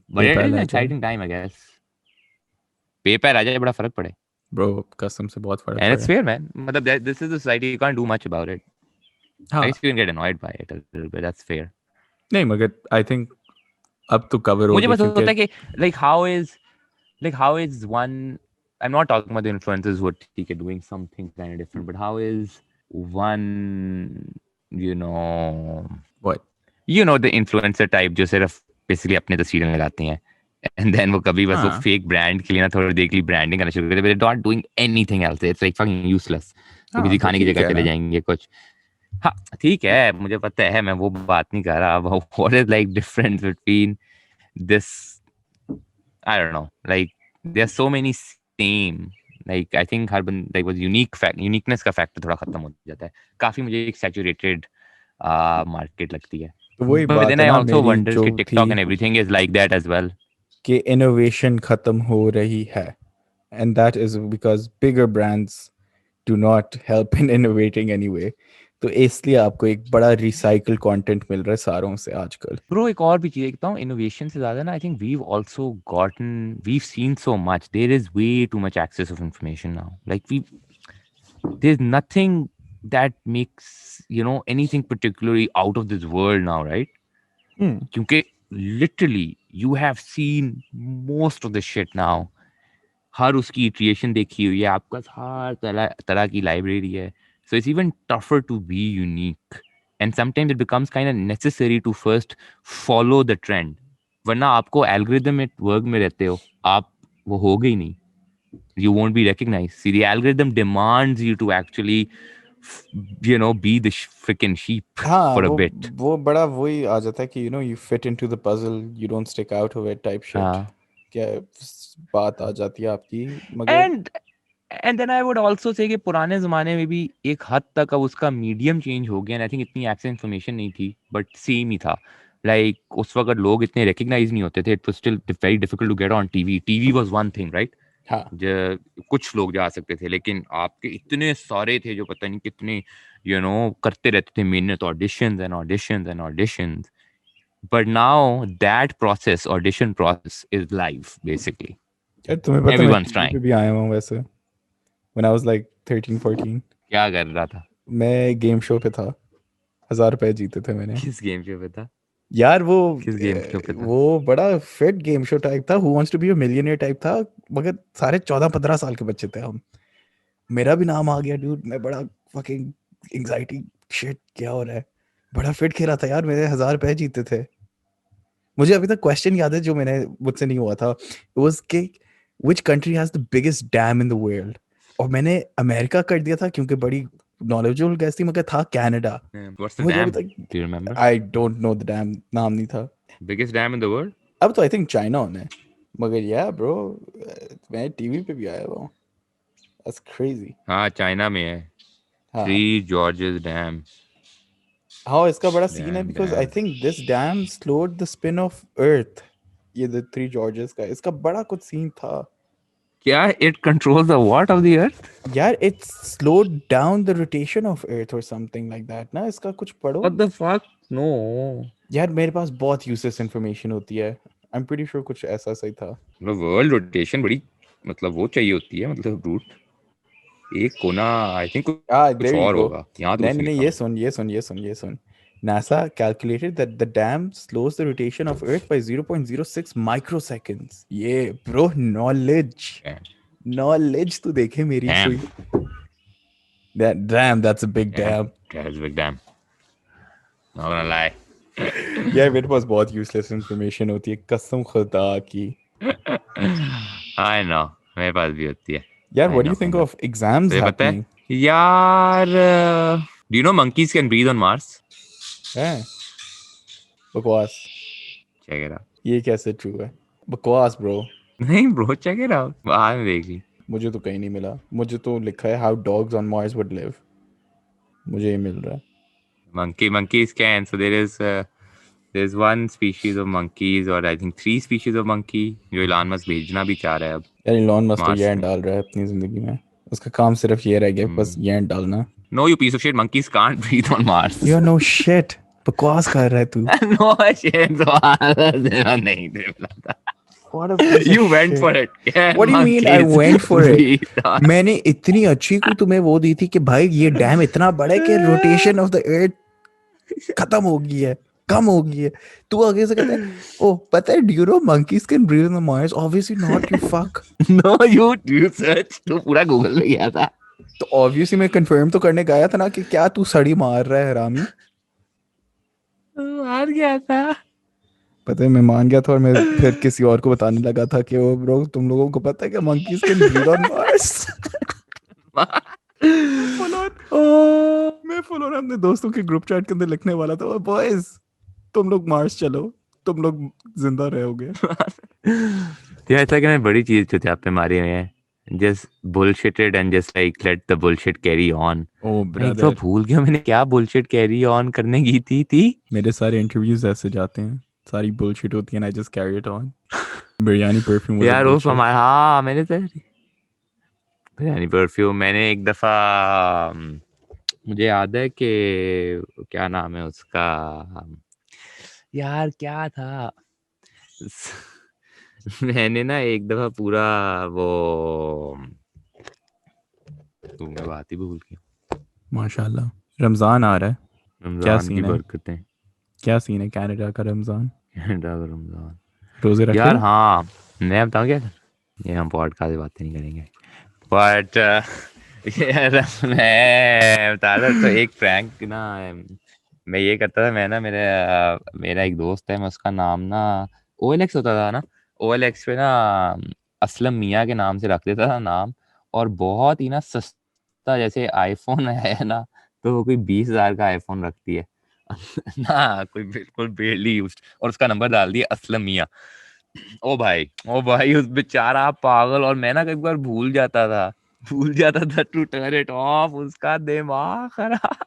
But it is PayPal an आ जाए. exciting time I guess. PayPal आ जाए बड़ा फर्क पड़े. Bro कसम से बहुत फर्क And it's पड़ा. fair, man. मतलब this is the society, you can't do much about it. I हाँ guess you can get annoyed by it a little bit. That's fair. नहीं मगर I think अब तो cover हो मुझे गया बस क्योंकि होता है कि how is one, I'm not talking about the influencers who are doing something kind of different, but how is one, what. the influencer type जो सिर्फ basically अपने तस्वीरें लगाते हैं and then वो कभी बस वो हाँ fake brand के लिए ना थोड़ी देर के लिए branding करना शुरू करते हैं, but they're not doing anything else. It's like fucking useless. वो हाँ किसी तो खाने की ठीक जगह है चले ना. जाएंगे कुछ. हाँ ठीक है, मुझे पता है, मैं वो बात नहीं कर रहा. What is like difference between this, I don't know, like there are so many same, like I think हर बंद like was uniqueness का factor थोड़ा खत्म हो जाता है. काफी मुझे एक saturated market लगती है. तो वही But बात then है I ना also मेरी wonder जो कि थी TikTok and everything is like that as well. कि innovation खत्म हो रही है, and that is because bigger brands do not help in innovating anyway. तो इसलिए आपको एक बड़ा recycled content मिल रहा है सारों से आजकल. Bro, एक और भी चीज देखता हूँ, innovation से ज्यादा ना I think we've seen so much. There is way too much access of information now. Like there's nothing that makes anything particularly out of this world now, right? क्योंकि literally you have seen most of the shit now. हर उसकी iteration देखी हुई है, आपका हर तरह तरह की library है. So it's even tougher to be unique. And sometimes it becomes kind of necessary to first follow the trend. वरना आपको algorithm वर्क में रहते हो, आप वो हो गई नहीं. You won't be recognized. See, the algorithm demands you to actually, be the freaking sheep हाँ for a bit. वो बड़ा वही आ जाता है कि you fit into the puzzle, you don't stick out of it type shit. हाँ. क्या बात आ जाती है आपकी मगर. And and then I would also say कि पुराने ज़माने में भी एक हद तक अब उसका मीडियम चेंज हो गया. आई थिंक इतनी एक्सेस इन्फॉर्मेशन नहीं थी, बट सेम ही था. लाइक उस वक्त लोग इतने रिकग्नाइज नहीं होते थे. It was still very difficult to get on TV. TV was one thing, right? हाँ कुछ लोग जा सकते थे, लेकिन आपके इतने सारे थे जो पता नहीं कितने करते रहते थे मेहनत, auditions and auditions and auditions. But now that process, audition process, is live basically. यार तुम्हें पता मैं एवरीवन's टीवी trying. पे भी आया हूँ वैसे. When I was like 13-14 क्या कर रहा था? मैं गेम शो पे था. 1,000 रुपए जीते थे मैंने. किस गेम शो पे था? यार किस गेम शो पे था? वो बड़ा फिट गेम शो टाइप था. Who wants to be a millionaire type था. मगर सारे 14-15 साल के बच्चे थे हम. मेरा भी नाम आ गया डूड. मैं बड़ा फकिंग एंजाइटी शिट क्या हो रहा है. बड़ा फिट खेला था यार. मेरे 1,000 रुपए जीते थे. मुझे अभी तक क्वेश्चन याद है जो मुझसे नहीं हुआ था. इट वाज कि which country has the biggest dam in the world. और मैंने अमेरिका कर दिया था क्योंकि बड़ी नॉलेजेबल गैस थी, मगर था कनाडा. What's the मुझे अभी dam? तक Do you remember? I don't know the dam. नाम नहीं था. Biggest dam in the world? अब तो आई थिंक चाइना होना है. मगर या ब्रो मैं टीवी पे भी आया हुआ हूँ. That's crazy. हाँ, चाइना में है. हाँ 3 Georges Dam. हाँ इसका बड़ा सीन है Damn, because I damn. Think this dam slowed the spin of earth. ये द 3 जॉर्जेस का इसका बड़ा कुछ सीन था क्या? It controls the what of the earth? यार. It's slowed down the rotation of earth और समथिंग लाइक दैट ना. इसका कुछ पढ़ो. What the fuck? नो यार मेरे पास बहुत यूजलेस इंफॉर्मेशन होती है, आई एम प्रीटी श्योर कुछ ऐसा सही था। मतलब वर्ल्ड रोटेशन बड़ी मतलब वो चाहिए होती है, मतलब रूट एक कोना आई थिंक कुछ देयर यू और गो। होगा, यहाँ तो नहीं कुछ नहीं नहीं नहीं, लिखा ये हुआ। सुन ये सुन ये सुन ये सुन। NASA calculated that the dam slows the rotation of Earth by 0.06 microseconds. ये bro knowledge, knowledge तू देखे मेरी डैम कोई। That damn, that's a big dam damn. That's big dam, not gonna lie. यार मेरे पास बहुत यूजलेस इंफॉर्मेशन होती है कसम खुदा की। आई नो, मेरे पास भी होती है। यार I what do know you I think know. of exams तुझे पता है happening? यार, do you know monkeys can breathe on Mars? है बकवास। Check it out. ये कैसे ट्रू है? बकवास ब्रो। नहीं ब्रो, चेक इट आउट, बाद में देख ली। मुझे तो कहीं नहीं मिला, मुझे तो लिखा है how dogs on Mars would live, मुझे ये मिल रहा है। monkeys can, so there's one species of monkeys or I think 3 species of monkey जो इलान मस्क भेजना भी चाह रहा है अब यार इलॉन मस्क तो मार्स ये में। डाल रहा है अपनी जिंदगी में, उसका काम सिर्फ ये रह गया बस ये डालना। No, you piece of shit, monkeys can't breathe on Mars. यार नो शिट, बकवास कर रहा है तू। No shit, नहीं दे था। What a piece of You went for shit. it. Can What do you mean I monkeys went for it? breathe on? मैंने इतनी अच्छी को तुम्हें वो दी थी कि भाई ये डैम इतना बड़ा है कि रोटेशन ऑफ द अर्थ खत्म हो गई है, कम हो गई है। तू आगे से कहता है ओ पता है do you know monkeys can breathe on the Mars? Obviously not you fuck. No, you search, तू पूरा गूगल में गया था। तो ऑब्वियसली मैं कंफर्म तो करने गया था ना कि क्या तू सड़ी मार रहा है हरामी। मार गया था। पता है मैं मान गया था और मैं फिर किसी और को बताने लगा था कि वो ब्रो तुम लोगों को पता है कि monkeys can breathe on Mars. मैं फुल ऑन अपने दोस्तों के ग्रुप चैट के अंदर लिखने वाला था बॉयज तुम लोग मार्स चलो, तुम लोग जिंदा रहोगे। तो ऐसा कि मैं बड़ी चीज जो आप पे मारी हुई है, just bullshitted and just like let the bullshit carry on. ओ मैं एक तो ब्रदर भूल गया मैंने क्या bullshit carry on करने की थी। मेरे सारे इंटरव्यूज ऐसे जाते हैं, सारी बुलशिट होती है, I just carry it on. Biryani perfume was a यार वो बुलशिट। हमारा, हाँ मैंने तो बिरयानी परफ्यूम मैंने एक दफा मुझे याद है कि क्या नाम है उसका, यार क्या था, मैंने ना एक दफा पूरा वो, तो मैं बात ही भूल गया। माशाल्लाह रमजान आ रहा है, क्या रमजान की सीन है? बरकतें। क्या सीन है कनाडा का रमजान? कनाडा का रमजान रोजे रखे यार, हो? हाँ मैं बताऊँ क्या, ये हम पॉडकास्ट में बातें नहीं करेंगे बट यार मैं बता रहा तो एक प्रैंक ना मैं ये करता था। मैं ना मेरा एक दोस्त है, मैं उसका नाम ना OLX होता था ना, OLX पे ना असलम मियाँ के नाम से रख देता था नाम, और बहुत ही ना सस्ता जैसे आईफोन है ना, तो वो कोई 20,000 का आईफोन रखती है ना, कोई बिल्कुल बेरली यूज्ड, और उसका नंबर डाल दिया असलम मियाँ। ओ भाई उस बेचारा पागल, और मैं ना कई बार भूल जाता था टू टर्न इट ऑफ, उसका दिमाग खराब,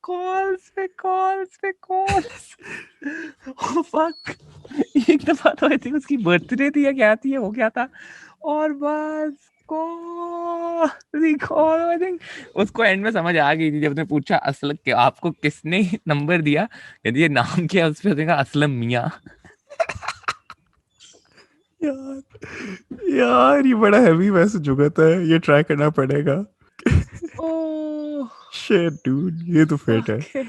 कॉल्स पे कॉल्स। ओ फक, एक दफा तो आई थिंक उसकी बर्थडे थी या क्या थी, वो क्या था, और बस रिकॉल आई थिंक उसको एंड में समझ आ गई थी जब उसने पूछा असल के आपको किसने नंबर दिया, यदि ये नाम क्या है उस पे देखा असलम मियाँ। यार यार ये बड़ा हैवी मैसेज हो गया है, ये ट्राई करना पड़ेगा। ओह शिट डूड, ये तो फेट है। ओके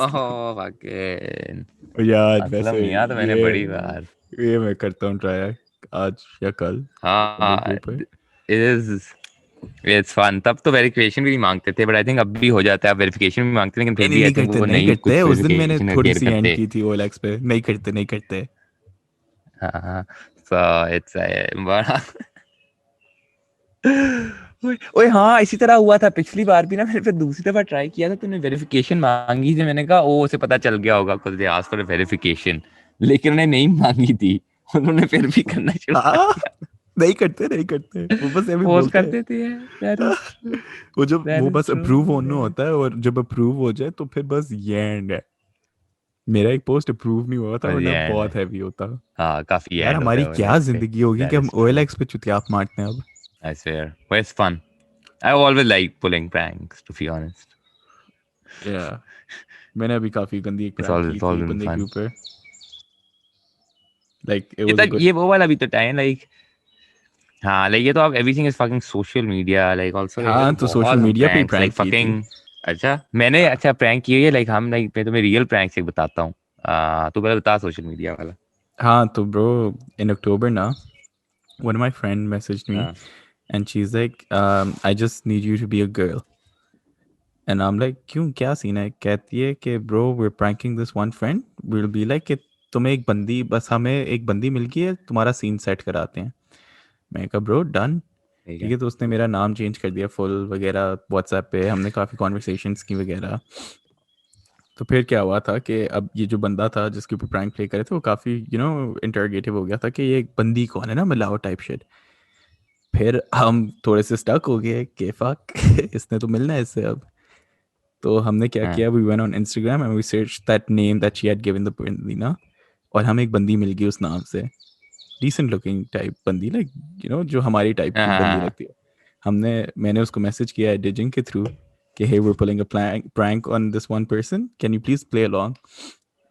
ओह फकिंग यार असलम वैसे मियाँ तो मैंने बड़ी बार, ये मैं करता हूँ ट्राई आज या कल हाँ सबूत पे। It is it's fun. तब तो वेरिफिकेशन भी नहीं मांगते थे, बट आई थिंक अब भी हो जाता है, अब वेरिफिकेशन भी मांगते हैं लेकिन नहीं फिर नहीं भी आई नहीं थिंक करते वो नहीं नहीं करते, कुछ उस दिन मैंने वेरिफिकेशन थोड़ी केयर सी एंड करते। की थी OLX पे, नहीं करते नहीं करते। हाँ सो इट्स बड़ा ओए ओए, हाँ इसी तरह हुआ था पिछली बार भी ना, मैंने फिर दूसरी दफा ट्राई किया था, तूने वेरिफिकेशन मांगी थी, मैंने कहा ओ उसे पता चल गया होगा कुछ दे आस्क फॉर वेरिफिकेशन, लेकिन उन्हें नहीं मांगी थी, उन्होंने फिर भी करना शुरू कर हाँ दिया। नहीं करते नहीं करते, वो बस ऐसे फोर्स बोलते कर हैं। देती है, दैट इज ट्रू, दैट वो इज बस ट्रू अप्रूव होना होता है, और जब अप्रूव हो जाए तो फिर बस ये एंड है। मेरा एक पोस्ट अप्रूव नहीं हुआ था बस वरना ये एंड है। बहुत हैवी होता। हाँ काफी यार एंड होता हमारी है क्या OLX पे, जिंदगी होगी कि दैट हम इज ट्रू, OLX पे चुतियाप मारते हैं अब। I swear but it's fun, I always like pulling pranks to be honest. Yeah. मैंने अभी काफी गंदी एक प्रैंक की It's all थी एक been बंदे के fun. ऊपर. Like it ये was a तब good. ये वो वाला भी तो टाइम लाइक, हाँ लाइक ये तो अब everything is fucking social media like also like हाँ तो तो सोशल बहुत हम मीडिया पे ही प्रैंक्स लाइक प्रैंक की थी. फकिंग। अच्छा मैंने हाँ अच्छा प्रैंक किए है लाइक हम लाइक मैं तुम्हें रियल प्रैंक्स एक बताता हूँ। तू पहले बता सोशल मीडिया वाला। हाँ तो bro, in October ना, one of my friend messaged me हाँ and she's like, I just need you to be a girl. And I'm like, क्यों क्या सीन है? कहती है कि bro, we're pranking this one friend. We'll be like कि तुम्हें एक बंदी, बस हमें एक बंदी मिल गई है, तुम्हारा सीन सेट कराते हैं. मैं कहा ब्रो डन. ठीक ठीक है। है तो उसने मेरा नाम चेंज कर दिया फुल वगैरह व्हाट्सएप पे, हमने काफ़ी कॉन्वर्सेशंस की वगैरह. तो फिर क्या हुआ था कि अब ये जो बंदा था जिसके ऊपर प्रैंक प्ले करे थे वो काफ़ी इंटरोगेटिव हो गया था कि ये बंदी कौन है ना, मिलाओ टाइप शिट. फिर हम थोड़े से स्टक हो गए कि फक इसने तो मिलना है इससे अब. तो हमने क्या हाँ किया, we went on Instagram and we search that name that she had given the बंदी ना. और हमें एक बंदी मिल गई उस नाम से, डिसेंट लुकिंग टाइप बंदी, लाइक जो हमारी टाइप हाँ की बंदी हाँ लगती है. मैंने उसको मैसेज किया डिजिंग के थ्रू कि hey we pulling a prank on this one person, can you please play along.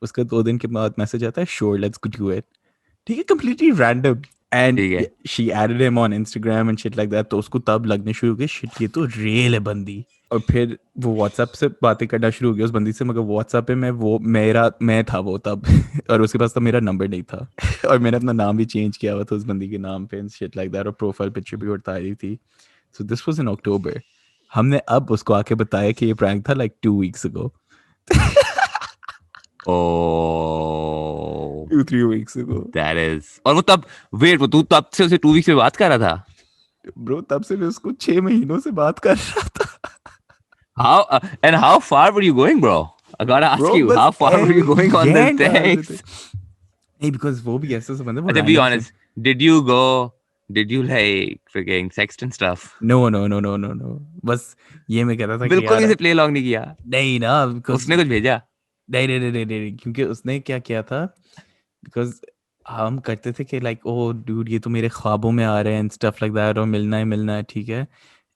उसका 2 दिन के बाद मैसेज आता है श्योर लेट्स डू इट. ठीक है, कंप्लीटली रैंडम. एंड ठीक है। She added him on Instagram and shit like that. तो उसको तब लगने शुरू हो गया शिट ये तो रियल है बंदी. और फिर वो व्हाट्सएप से बातें करना शुरू हो गया उस बंदी से, मगर व्हाट्सएप पे मैं था वो तब और उसके पास तब मेरा नंबर नहीं था और मैंने अपना नाम भी चेंज किया हुआ था उस बंदी के नाम पे शिट लाइक दैट, और प्रोफाइल पिक्चर भी उठा रही थी. So this was in October. हमने अब उसको आके बताया कि ये प्रैंक था like 2 weeks ago. Oh 2-3 weeks ago. That is और वो तब वेट वो तू तब से उसे 2 वीक्स में बात कर रहा था। ब्रो तब से मैं उसको 6 महीनों से बात कर रहा था. How and how far were you going bro? I got ask bro you बस how far were you going on this gang डाल रहे थे. थिंग्स? नहीं बिकॉज वो भी ऐसे बंदे वो अच्छा बी रैंडम से. Honest, did you go, did you like freaking sext and stuff? No no no no no no. बस ये मैं कहता था कि बिल्कुल भी यार इसे प्ले लॉन्ग नहीं किया? नहीं ना, बिकॉज उसने कुछ भेजा? नहीं नहीं नहीं नहीं नहीं, क्योंकि उसने क्या किया था, बिकॉज हम करते थे कि लाइक ओ डूड ये तो मेरे ख्वाबों में आ रहे हैं एंड स्टफ लाइक दैट, और मिलना है ठीक है.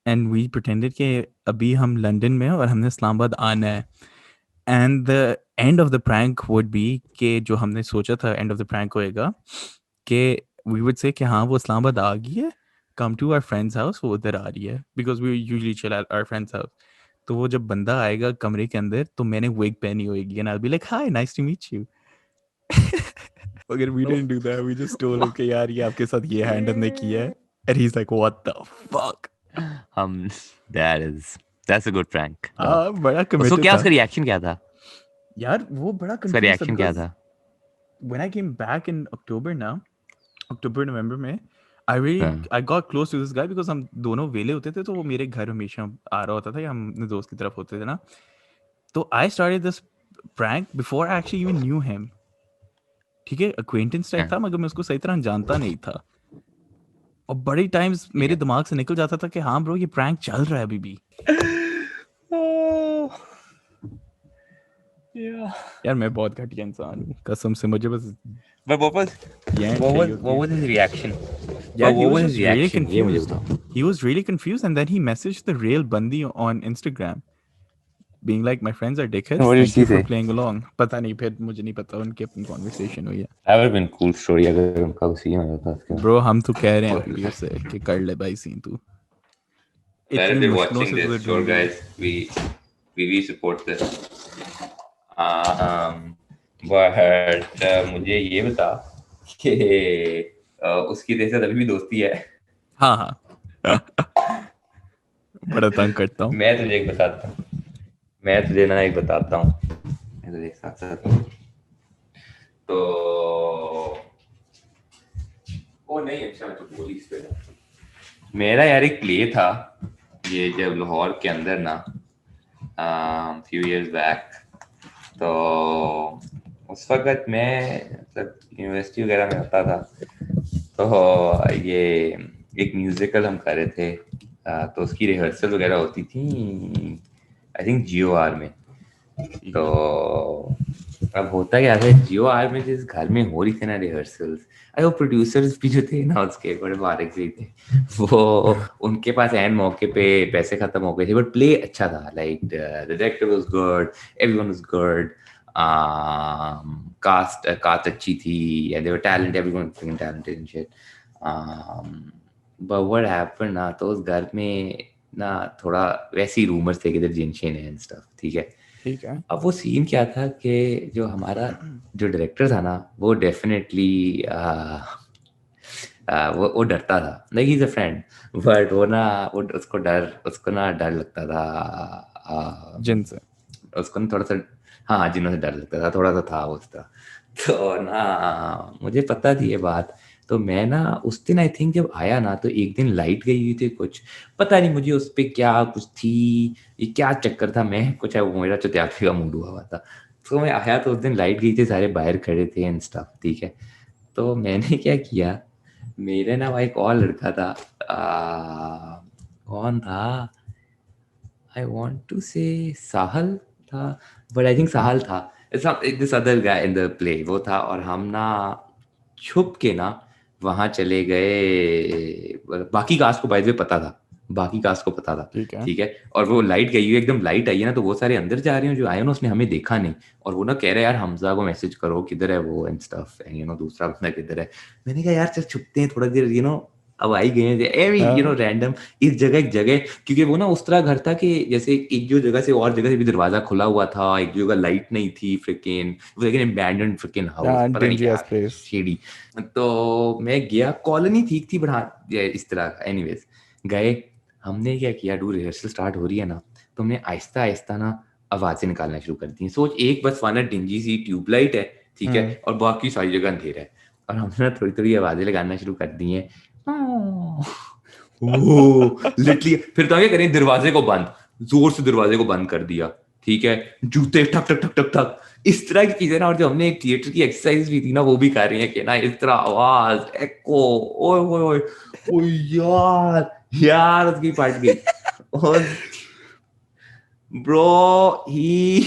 एंड वी प्रिटेंडेड कि अभी हम लंदन में हैं और हमने इस्लामाबाद आना है. And the end of the prank would be कि जो हमने सोचा था एंड ऑफ द प्रैंक होएगा कि वी वुड से कि हाँ वो इस्लामाबाद आ गई है, come to our friends house, वो उधर आ रही है because we usually chill at our friends house. तो वो जब बंदा आएगा कमरे के अंदर तो मैंने विग पहनी होएगी and I be like hi nice to meet you. मगर we didn't do that, we just told him कि यार ये आपके साथ ये हैंड हमने किया है. And he is like what the fuck. हम that is that's a good prank. हाँ बड़ा उसको कमिटेड क्या, था. उसका रिएक्शन क्या था? यार वो बड़ा उसका कंफ्यूज था रिएक्शन क्या बिकॉज था? when I came back in October now, October November में, I really हाँ I got close to this guy because हम दोनों वेले होते थे तो वो मेरे घर हमेशा आ रहा होता था या हम अपने दोस्त की तरफ होते थे ना. तो I started this prank before I actually even knew him. ठीक है, acquaintance टाइप हाँ, था मगर मैं उसको सही तरह जानता नहीं था. और बड़ी टाइम्स ठीक मेरे है। दिमाग से निकल जाता था कि हाँ ब्रो ये प्रैंक चल रहा है अभी भी. यार मैं बहुत घटिया इंसान हूँ कसम से, मुझे बस But ये चाहिए होती what है. was his reaction? Yeah, But he what was was his just really reaction? ये मुझे confused. बताओ। He was really confused, and then he messaged the real Bandi on Instagram, being like, "My friends are dickheads. What did Thank she you for say? playing along." पता नहीं फिर मुझे नहीं पता उनकी अपनी conversation हुई है. That would have been cool story अगर उनका वो सीन हो जाता उसके Bro, हम तो कह रहे हैं अभी भी बाद। उससे कि कर ले भाई सीन तू. Well, if इतनी they're मुश्किलों watching से तुझे this, sure ढूंढी. guys, we support this. Um, but मुझे ये बता कि उसकी तेरे साथ अभी भी दोस्ती है? हाँ हाँ. बड़ा तंग करता हूँ. मैं तुझे एक बताता हूँ, मैं तुझे ना एक बताता हूँ, मैं तुझे एक साथ साथ तो ओ नहीं अच्छा मैं तो बोल ही इस पे मेरा यार एक प्ले था ये जब लाहौर के अंदर ना फ्यू इयर्स बैक, तो उस वक्त मैं मतलब यूनिवर्सिटी वगैरह में होता था, तो ये एक म्यूजिकल हम कर रहे थे, तो उसकी रिहर्सल वगैरह होती थी आई थिंक GOR में. ठीक तो है. अब होता क्या है, जियो आर में जिस घर में हो रही थी ना रिहर्सल्स, अरे वो प्रोड्यूसर्स भी जो थे ना उसके बड़े बारीक से थे, वो उनके पास एन मौके पे पैसे खत्म हो गए थे, बट प्ले अच्छा था, like the director was good, everyone was good, cast अच्छी थी, and they were talented, everyone freaking talented and shit, but what happened ना, तो उस घर में ना थोड़ा वैसे ही रूमर्स थे कि इधर जिनशिन है एंड स्टफ, ठीक है। ठीक है। अब वो सीन क्या था कि जो हमारा जो डायरेक्टर था ना, वो डेफिनेटली वो डरता था, like he is a friend, but वो ना वो उसको ना डर लगता था, जिनसे। उसको ना थोड़ा सा, हाँ जिन्हों से डर लगता था, थोड़ा सा था उसका। तो ना मुझे पता थी ये बात, तो मैं ना उस दिन आई थिंक जब आया ना, तो एक दिन लाइट गई हुई थी कुछ, पता नहीं मुझे उस पर क्या कुछ थी, ये क्या चक्कर था, मैं कुछ है वो मेरा चुतियाफी का मूड हुआ हुआ था। तो मैं आया तो उस दिन लाइट गई थी, सारे बाहर खड़े थे एंड स्टफ, ठीक है। तो मैंने क्या किया, मेरे ना वहाँ एक और लड़का था, कौन था, आई वांट टू से साहल था, बट आई थिंक ठीक है। साहल था, this other guy in the play वो था, और हम ना छुप के ना वहां चले गए, बाकी कास्ट को बाय द वे पता था, बाकी कास्ट को पता था, ठीक है। ठीक है। और वो लाइट गई हुई एकदम लाइट आई है ना, तो वो सारे अंदर जा रहे हैं, जो आए ना उसने हमें देखा नहीं, और वो ना कह रहे हैं यार हमजा को मैसेज करो किधर है वो एंड स्टफ, एंड दूसरा बंदा किधर है। मैंने कहा यार चल छुपते हैं थोड़ा देर, अब आई गए हैं एवरी हाँ। रैंडम, इस जगह एक जगह, क्योंकि वो ना उस तरह घर था कि जैसे एक जो जगह से और जगह से भी दरवाजा खुला हुआ था, एक जगह लाइट नहीं थी, फ्रिकिन वो लेकिन अबैंडन फ्रिकिन हाउस, पता नहीं डिंजी क्या एस प्लेस। शेडी। तो मैं गया, कॉलोनी ठीक थी, बढ़ा इस तरह का, एनीवेज गए, हमने क्या किया, डू रिहर्सल स्टार्ट हो रही है ना, तो हमने आहिस्ता आहिस्ता ना आवाजें निकालना शुरू कर दी, सोच एक बस वाना डिंजी सी ट्यूबलाइट है, ठीक है, और बाकी सारी जगह अंधेरा है, और हमने ना थोड़ी थोड़ी आवाजें लगाना शुरू कर दी हैं, लिटरली। फिर तो क्या करें, दरवाजे को बंद, जोर से दरवाजे को बंद कर दिया, ठीक है, जूते ठक ठक ठक ठक ठक, इस तरह की चीजें ना, और जो हमने एक थिएटर की एक्सरसाइज भी थी ना, वो भी कर रही है कि ना इस तरह आवाज एको, ओए ओए ओए ओए, यार यार उसकी फट गई, और ब्रो ही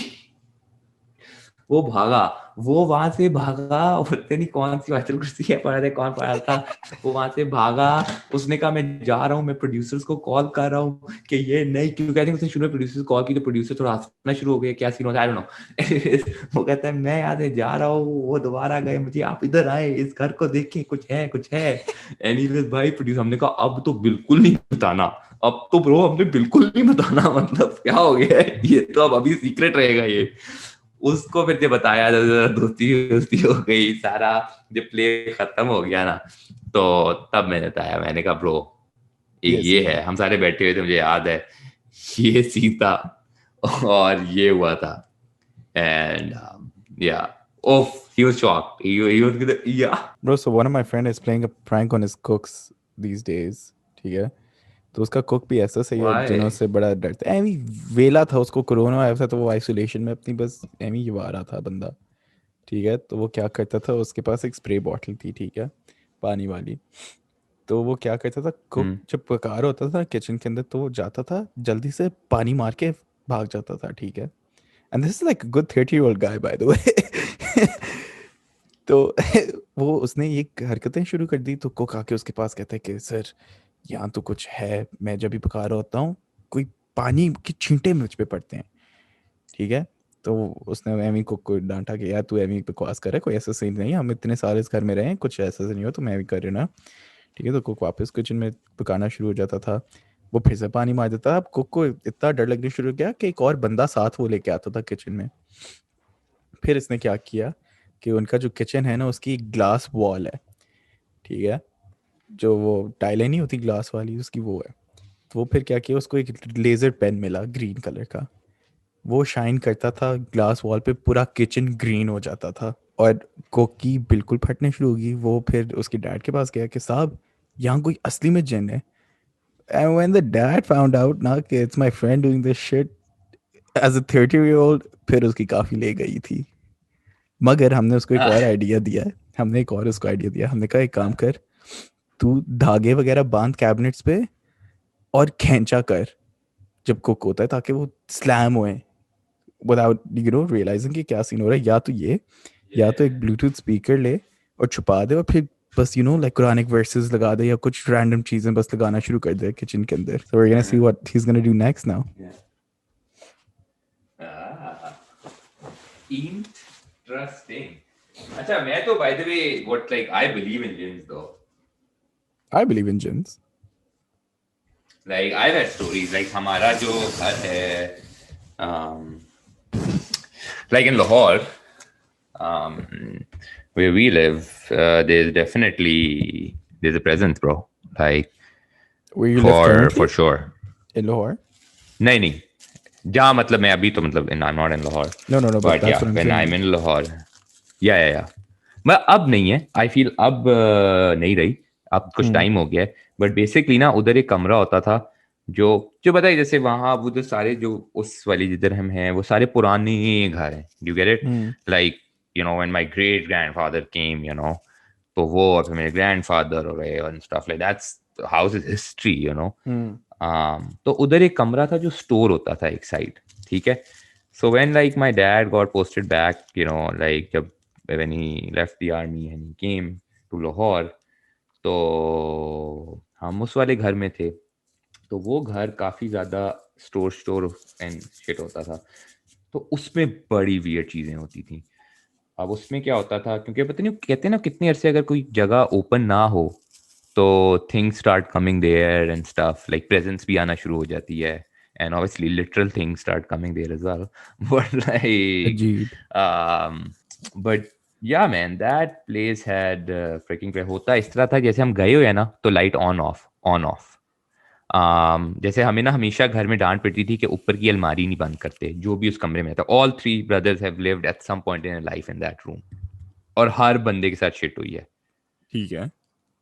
वो भागा, वो वहां से भागा, और पता नहीं कौन सी आयतुल कुर्सी है पढ़ा था, कौन पढ़ा था, वो वहां से भागा, उसने कहा मैं जा रहा हूँ, मैं प्रोड्यूसर्स को कॉल कर रहा हूँ कि ये नहीं, क्योंकि आई थिंक उसने शुरू में प्रोड्यूसर्स कॉल की, तो प्रोड्यूसर थोड़ा हंसना शुरू हो गया, क्या सीन होता है आई डोंट नो। वो कहता है मैं यहाँ से जा रहा हूँ, वो दोबारा गए, मुझे आप इधर आए, इस घर को देखें, कुछ है कुछ है। एनीवेज भाई प्रोड्यूसर, हमने कहा अब तो बिल्कुल नहीं बताना, अब तो ब्रो हमने बिल्कुल नहीं बताना, मतलब क्या हो गया है, ये तो अब अभी सीक्रेट रहेगा ये। उसको फिर जब बताया, दोस्ती दोस्ती हो गई, सारा जब प्ले खत्म हो गया ना, तो तब मैंने बताया, मैंने कहा ब्रो एक ये ये सीन है, है। हम सारे बैठे हुए थे, मुझे याद है ये सीन था, और ये हुआ था, and yeah oof he was shocked, he was yeah Bro, so one of my friend is playing a prank on his cooks these days. ठीक है। तो उसका कुक भी ऐसा सही है जिन्हों व्हाई से बड़ा डरता है, एमी। वेला था, उसको कोरोना आया था, तो वो आइसोलेशन में अपनी बस एमी ही आ रहा था बंदा। ठीक है। तो वो क्या करता था, उसके पास एक स्प्रे बॉटल थी, ठीक है, पानी वाली। तो वो क्या करता था, कुक जब पका रहा होता था किचन के अंदर, तो वो जाता था जल्दी से पानी मार के भाग जाता था, ठीक है। And this is like good 30-year-old guy bye the वे। तो वो उसने ये हरकतें शुरू कर दी, तो कुक आके उसके पास कहता है कि सर, यहाँ तो कुछ है, मैं जब भी पका रहा होता हूँ, कोई पानी की छींटे मुझ पे पड़ते हैं, ठीक है। तो उसने एमी कुक को डांटा कि यार तू एमी बकवास कर रहा है, कोई ऐसा सीन नहीं है, हम इतने साल इस घर में रहे हैं, कुछ ऐसा नहीं हो, तो मैं भी कर रही हूँ ना। ठीक है। तो कुक वापस किचन में पकाना शुरू हो जाता था, वो फिर से पानी मार देता था। अब कुक को इतना डर लगने शुरू हो गया कि एक और बंदा साथ वो लेके आता था किचन में। फिर इसने क्या किया कि उनका जो किचन है ना, उसकी एक ग्लास वॉल है, ठीक है, जो वो टाइलें नहीं होती ग्लास वाली, उसकी वो है। तो वो फिर क्या किया, उसको एक लेजर पेन मिला ग्रीन कलर का, वो शाइन करता था ग्लास वॉल पे, पूरा किचन ग्रीन हो जाता था। और कोकी बिल्कुल फटने शुरू होगी। वो फिर उसके डैड के पास गया कि साहब, यहाँ कोई असली में जिन है। And when the dad found out ना कि it's my friend doing this shit as a 30-year-old, फिर उसकी काफ़ी ले गई थी। मगर हमने उसको एक और आइडिया दिया है। हमने एक और उसको आइडिया दिया, हमने कहा एक काम कर, तू धागे वगैरह बांध कैबिनेट्स पे, और खींचा कर जब कुक होता है, ताकि वो स्लैम होए, विदाउट रियलाइजिंग कि क्या सीन हो रहा है। या तो ये, या तो एक ब्लूटूथ स्पीकर ले और छुपा दे, और फिर बस लाइक कुरानिक वर्सेस लगा दे, या कुछ रैंडम चीजें बस लगाना शुरू कर दे किचन के अंदर। So we're gonna see what he's gonna do next now. Interesting. अच्छा, मैं तो by the way, what like I believe in jinns though. I believe in jinns. Like I've had stories. Like हमारा जो घर है, like in Lahore, um, where we live, there's a presence, bro. Like Where you live currently? for sure. In Lahore? नहीं, जहाँ मतलब मैं अभी तो मतलब I'm not in Lahore. No, but But that's yeah, what I'm when saying. I'm in Lahore, yeah. मैं अब नहीं है, I feel अब नहीं रही, अब कुछ टाइम हो गया है। बट बेसिकली ना उधर एक कमरा होता था जो जो पता है, जैसे वहाँ वो जो सारे जो उस वाली जिधर हम हैं वो सारे पुराने घर हैं। You get it? Like when my great grandfather came, तो वो और फिर मेरे ग्रैंडफादर हो गए और stuff like that's house is history, तो उधर एक कमरा था जो स्टोर होता था एक साइड, ठीक है। So when like my dad got posted back, like जब when he left the army and he came to Lahore, तो हम उस वाले घर में थे। तो वो घर काफी ज्यादा स्टोर एंड शिट होता था, तो उसमें बड़ी वियर्ड चीजें होती थी। अब उसमें क्या होता था, क्योंकि पता नहीं कहते हैं ना कितने अरसे अगर कोई जगह ओपन ना हो तो things start coming there and stuff, like presence भी आना शुरू हो जाती है, and obviously literal things start coming there as well. But like Ajib. But yeah man, that place had freaking पे होता इस तरह था जैसे हम गए हुए हैं ना तो light on off on off. जैसे हमें ना हमेशा घर में डांट पड़ती थी कि ऊपर की अलमारी नहीं बंद करते जो भी उस कमरे में था। All three brothers have lived at some point in life in that room, और हर बंदे के साथ शिट हुई है। ठीक है।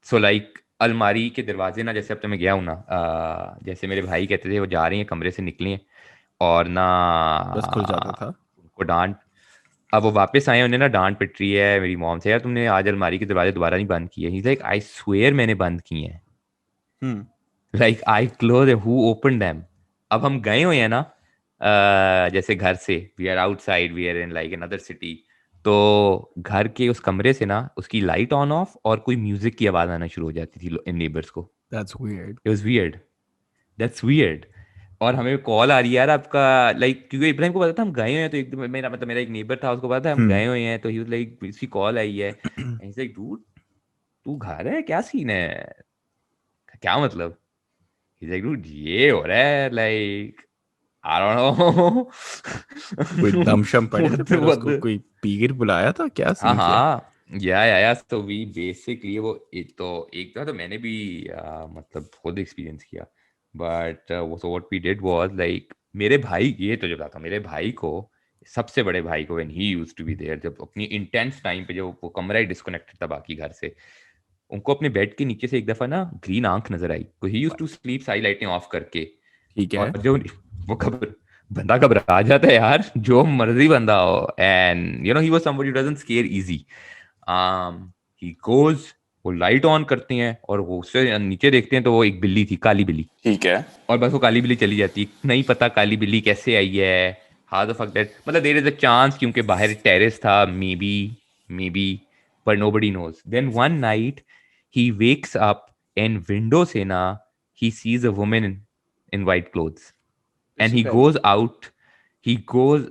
सो लाइक अलमारी के दरवाजे ना, जैसे अब तो मैं गया हूँ ना, जैसे मेरे भाई कहते थे वो जा रही हैं कमरे से निकली हैं और ना बस खुल जाता था। उनको डांट, अब वो वापस आए, उन्हें ना डांट पिट रही है मेरी मॉम से, यार तुमने आज अलमारी के दरवाजे दोबारा नहीं बंद किए। ही लाइक आई स्वेयर मैंने बंद किए हैं, like I close who open them. अब हम गए हुए हैं ना, जैसे घर से we are outside, we are in like another city, तो घर के उस कमरे से ना उसकी लाइट ऑन ऑफ और कोई म्यूजिक की आवाज आना शुरू हो जाती थी इन नेबर्स को। That's weird. It was weird, that's weird. और हमें कॉल आ रही है यार आपका, लाइक क्योंकि इब्राहिम को पता था हम गए हुए हैं, तो एक मेरा मतलब मेरा एक नेबर था, उसको पता था हम गए हुए हैं, तो ही वाज लाइक इसकी कॉल आई है, and he is like dude तू घर है, क्या सीन है, क्या मतलब। He's like, dude, ये हो रहा है, like, I don't know. कोई दमशम पड़े थे, फिर what उसको the- कोई पीर बुलाया था, क्या हाँ सीन किया? हाँ, या तो वी बेसिकली वो एक था, तो मैंने भी मतलब खुद एक्सपीरियंस किया। बट वो so what we did was like, मेरे भाई, ये तो जो था मेरे भाई को, सबसे बड़े भाई को, when he used to be there, जब अपनी इंटेंस टाइम पे जब वो कमरा ही डिस्कनेक्टेड था बाकी घर से, उनको अपने बेड के नीचे से एक दफा ना ग्रीन आंख नजर आई। तो ही यूज्ड टू स्लीप सारी लाइटें ऑफ करके, ठीक है। और जो वो खबर बंदा घबरा जाता है यार, जो मर्जी बंदा हो, and he was somebody who doesn't square easy. He goes, वो लाइट ऑन करते हैं और वो उससे नीचे देखते हैं तो वो एक बिल्ली थी, काली बिल्ली, ठीक है। और बस वो काली बिल्ली चली जाती है। नहीं पता काली बिल्ली कैसे आई है, हाउ द फक दैट, मतलब देयर इज अ चांस क्योंकि बाहर टेरेस था, मे बी, पर nobody knows. Then one night he wakes up, and window से ना he sees a woman in white clothes, and इससे he पहले। goes out, he goes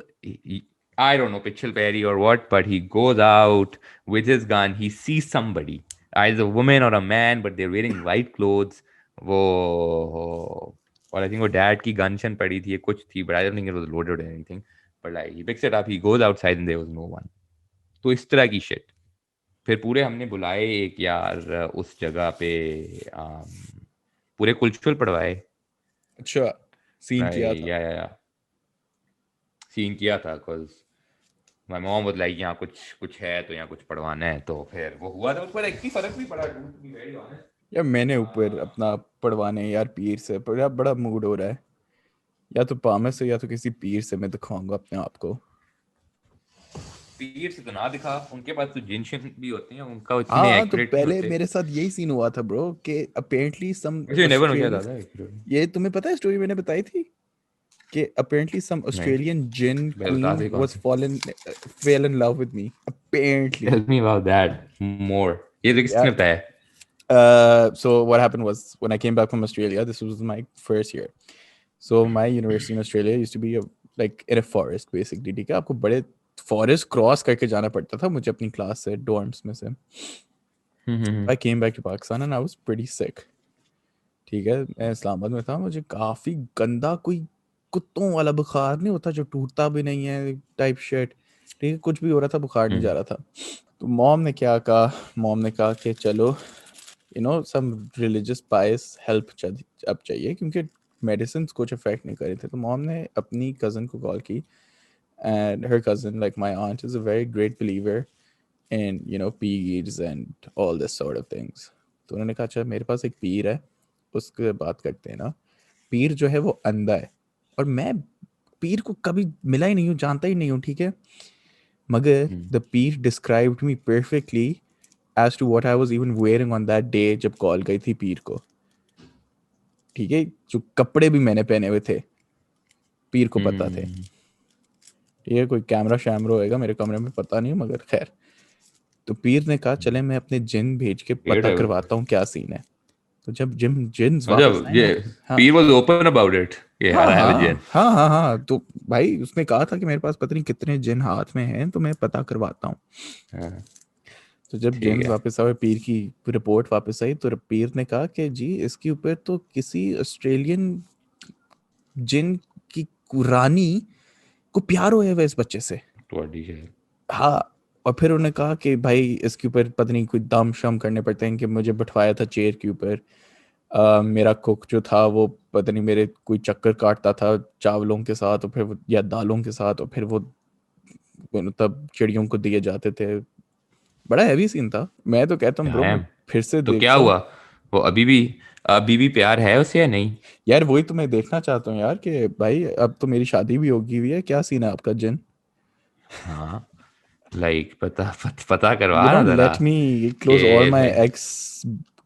I don't know pichal perry or what, but he goes out with his gun, he sees somebody, either a woman or a man, but they're wearing white clothes, वो, और I think वो dad की gun शन पड़ी थी, कुछ थी, but I don't think it was loaded or anything, but like he picks it up, he goes outside and there was no one। तो इस तरह की shit। फिर पूरे हमने बुलाए एक यार उस जगह पे, पूरे कुलचुल पड़वाए, अच्छा, सीन किया था। या सीन किया था, because my mom was like यहाँ कुछ कुछ है, तो यहाँ कुछ पढ़वाना है, तो फिर वो हुआ था। उस पर एक ही फर्क भी पड़ा, टू बी वेरी ऑनेस्ट। यार मैंने ऊपर अपना पढ़वाने यार पीर से, पर यार बड़ा मूड हो रहा है, या तो पामे से या तो किसी पीर से मैं दिखाऊंगा अपने आप को। पीर से तो ना दिखा, उनके पास तो जिन शिन भी होते हैं, उनका इतने हाँ, तो एक्यूरेट नहीं पहले होते। मेरे साथ यही सीन हुआ था ब्रो, कि अपेरेंटली सम वैसे नेवर नो क्या ऑस्ट्रेलियंस, था एक्यूरेट। ये तुम्हें पता है स्टोरी मैंने बताई थी कि apparently some Australian jinn बता queen दे कौन was C. fell in love with me apparently. Tell me about that more. ये तो Yeah. किसने बताया? So what happened was when I came back from Australia, this was my first year. So my university in Australia used to be like in a forest basically. ठीक है, आपको बड़े forest cross करके जाना पड़ता था मुझे अपनी class से dorms में से. I came back to Pakistan and I was pretty sick. ठीक है, मैं इस्लामाबाद में था, मुझे काफ़ी गंदा कोई कुत्तों वाला बुखार नहीं होता जो टूटता भी नहीं है टाइप शिट. ठीक है, कुछ भी हो रहा था, बुखार नहीं जा रहा था. तो मॉम ने क्या कहा, मॉम ने कहा कि चलो सम रिलीजियस पायस हेल्प अब चाहिए क्योंकि मेडिसिन कुछ इफेक्ट नहीं कर रहे थे. तो मॉम ने अपनी कज़न को कॉल की and her cousin, like my aunt, is a very great believer in peers and all this sort of things. तो उन्होंने कहा अच्छा मेरे पास एक पीर है, उसके बात करते हैं ना. पीर जो है वो अंधा है और मैं पीर को कभी मिला ही नहीं हूँ, जानता ही नहीं हूँ. ठीक है, मगर the Pir described me perfectly as to what I was even wearing on that day जब कॉल गई थी पीर को. ठीक है, जो कपड़े भी मैंने पहने हुए थे पीर को पता थे. ठीक है, कोई कैमरा शैमरा होएगा मेरे कमरे में, पता नहीं, मगर खैर. तो पीर ने कहा चले मैं अपने जिन भेज के पता करवाता हूँ क्या सीन है. तो जब जिन वापस आए ये ना, हाँ पीर was open about it. Yeah, हाँ I have a हाँ jinn. हाँ हाँ हाँ. तो भाई उसने कहा था कि मेरे पास पता नहीं कितने जिन हाथ में हैं, तो मैं पता करवाता हूँ. हाँ, तो जब ठीक जिन है. वापस आए, पीर की रिपोर्ट वापस आई, तो पीर ने कहा कि जी इसके ऊपर तो किसी ऑस्ट्रेलियन जिन की रानी को प्यार हुआ है इस बच्चे से. हाँ. और फिर उन्होंने कहा कि भाई इसके ऊपर पता नहीं कोई दम शम करने पड़ते हैं कि मुझे बिठवाया था चेयर के ऊपर. मेरा कुक जो था वो पता नहीं मेरे कोई चक्कर काटता था चावलों के साथ और फिर या दालों के साथ, और फिर वो तब चिड़ियों को दिए जाते थे. बड़ा हैवी सीन था. मैं तो कहता हूँ ब्रो, मैं Damn. फिर से तो क्या देखता हूँ. हुआ? वो अभी भी प्यार है उसे या नहीं? यार वही तो मैं देखना चाहता हूँ यार कि भाई अब तो मेरी शादी भी होगी हुई है, क्या सीन है आपका जिन. हाँ, लाइक पता करवा ना जरा लेट मी कि close all my like, x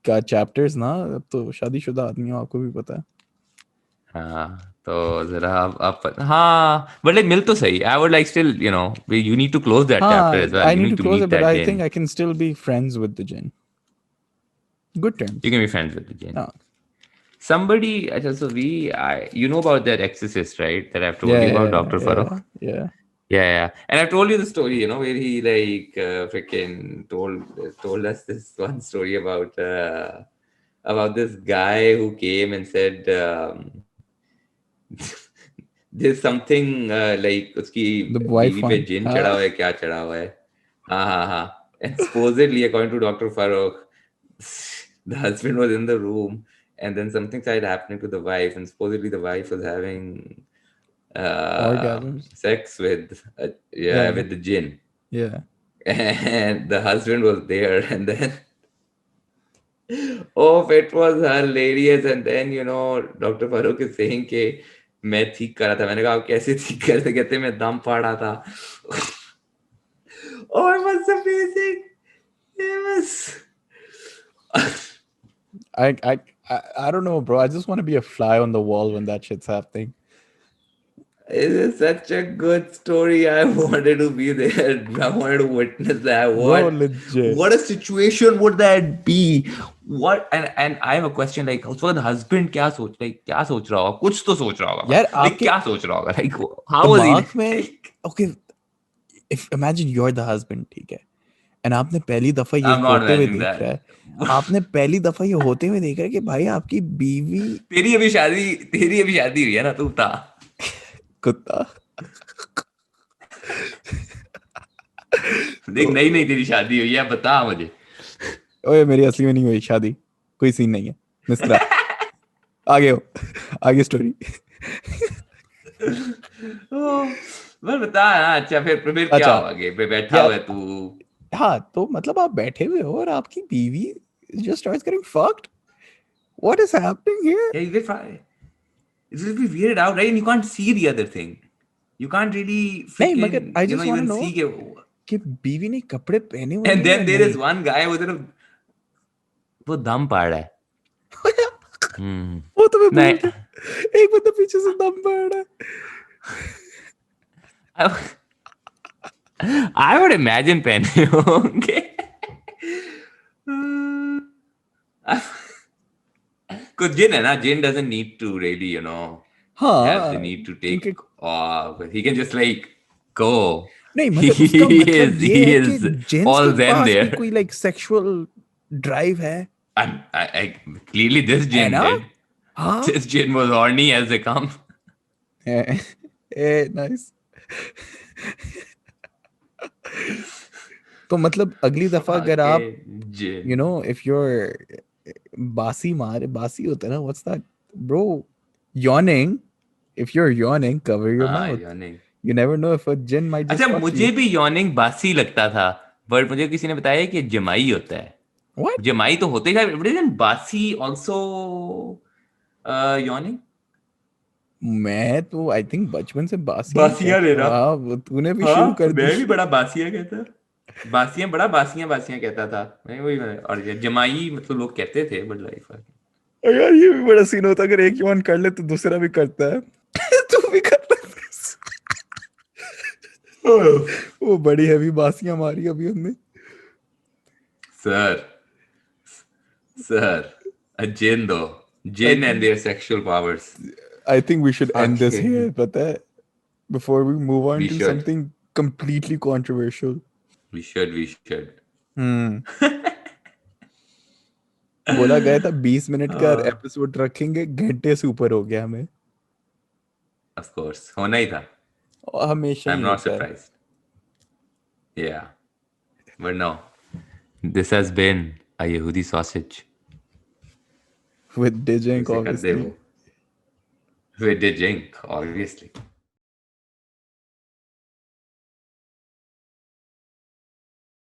का चैप्टर्स ना. अब तो शादीशुदा आदमी हो, आपको भी पता है. हाँ, तो जरा आप हाँ, बट लाइक मिल तो सही. I would like still you need to close that chapter हाँ, as well. I you need need to to close meet it, but that I think जिन. I can still be friends with the jinn. Good You terms. can be friends with the jinn. हाँ. Somebody, so you know about that exorcist, right? That I've told Yeah, you about, yeah, Dr. Farooq. yeah, yeah. Yeah. And I've told you the story, where he like freaking told us this one story about this guy who came and said there's something like उसकी The wife बीवी पे one. जिन चढ़ा हाँ. हुआ है, क्या चढ़ा हुआ है. हाँ. And supposedly, according to Dr. Farooq, the husband was in the room, and then something started happening to the wife, and supposedly the wife was having Orgasms. sex with Yeah, with the jinn, yeah. and the husband was there, and then oh, it was hilarious. And then Dr. Farooq is saying कि मैं ठीक कर रहा था. मैंने कहा आप कैसे ठीक करते? कहते मैं दम पा रहा था. Oh, it was amazing. It was. I don't know, bro. I just want to be a fly on the wall when that shit's happening. It is such a good story. I wanted to be there. I wanted to witness that. Bro, What legit. what a situation would that be? What and I have a question like उस वक्त husband क्या सोच रहा होगा? कुछ तो सोच रहा होगा. यार Like आपके क्या सोच रहा होगा? Like how was he दिमाग में, like? okay, if imagine you're the husband, ठीक है, and आपने पहली दफा ये I'm not होते हुए imagining देख रहा that. है. आपने पहली दफा ये होते हुए देख रहा है कि भाई आपकी बीवी तेरी अभी शादी हुई है ना, तू था. कुत्ता. देख नहीं तेरी शादी हुई है, बता मुझे. ओए मेरी असली में नहीं हुई शादी, कोई सीन नहीं है. मिस्त्रा आगे हो, आगे स्टोरी. बस बता ना. अच्छा फिर क्या अच्छा हुआ? आगे पे बैठा हुआ यार, है तू. हाँ तो मतलब आप बैठे हुए हो और आपकी बीवी just starts getting fucked. What is happening here? Yeah, it will be weirded out, right? And you can't see the other thing. You can't really नहीं मगर freaking, I just want to even know see के. कि बीवी ने कपड़े पहने हुए And हैं या then there नहीं. is one guy वो दम पाड़ रहा है. वो तुम्हें नहीं, बोल रहे. एक बंदा पीछे से दम पड़ रहा है। I would imagine पहने होंगे. Because Jin है ना, Jin doesn't need to really, you know, have the हाँ need to क्योंकि take off. He can just like go. नहीं He मतलब उसका मतलब is ये he है कि is जेंट्स all के them पास भी there. कोई लाइक सेक्सुअल ड्राइव है Clearly this है Jin ना? did. हाँ This Jin was horny as they come. Nice. तो मतलब अगली दफा अगर आप Okay, you Jin. Know if your बासी होता है ना, what's that bro, yawning, if you're yawning cover your हाँ, mouth, yawning. you never know if a jinn might अच्छा, just fuck मुझे you. भी yawning बासी लगता था, बट मुझे किसी ने बताया कि जमाई होता है. What? जमाई तो होते ही, बट इजंट बासी आल्सो yawning? मैं तो आई थिंक बचपन से बासी ही बासियां कहता लेना. रहा, वो तूने भी शुरू हाँ, कर दी। मैं भी बड़ा बासियां कहता. बासियां, बड़ा बासियां बासियां कहता था मैं, वही. और ये जमाई मतलब लोग कहते थे, बट लाइफ. और यार ये भी बड़ा सीन होता है, अगर एक यौन कर ले तो दूसरा भी करता है। तू भी करता है। वो बड़ी हैवी बासियां मारी अभी हमने। Sir, sir, a jinn though. I Jinn and think their sexual powers. I think we should end this Okay. here, पता है, before we move on We to should. something completely controversial. We should. हम्म बोला गया था 20 minute का uh, episode रखेंगे, घंटे से ऊपर हो गया हमें। of course. होना ही था. और हमेशा ही I'm not होता है। surprised. Yeah. But no. This has been a Yehudi sausage. With Dijink इसे कर दे obviously। वो. With the jink, obviously.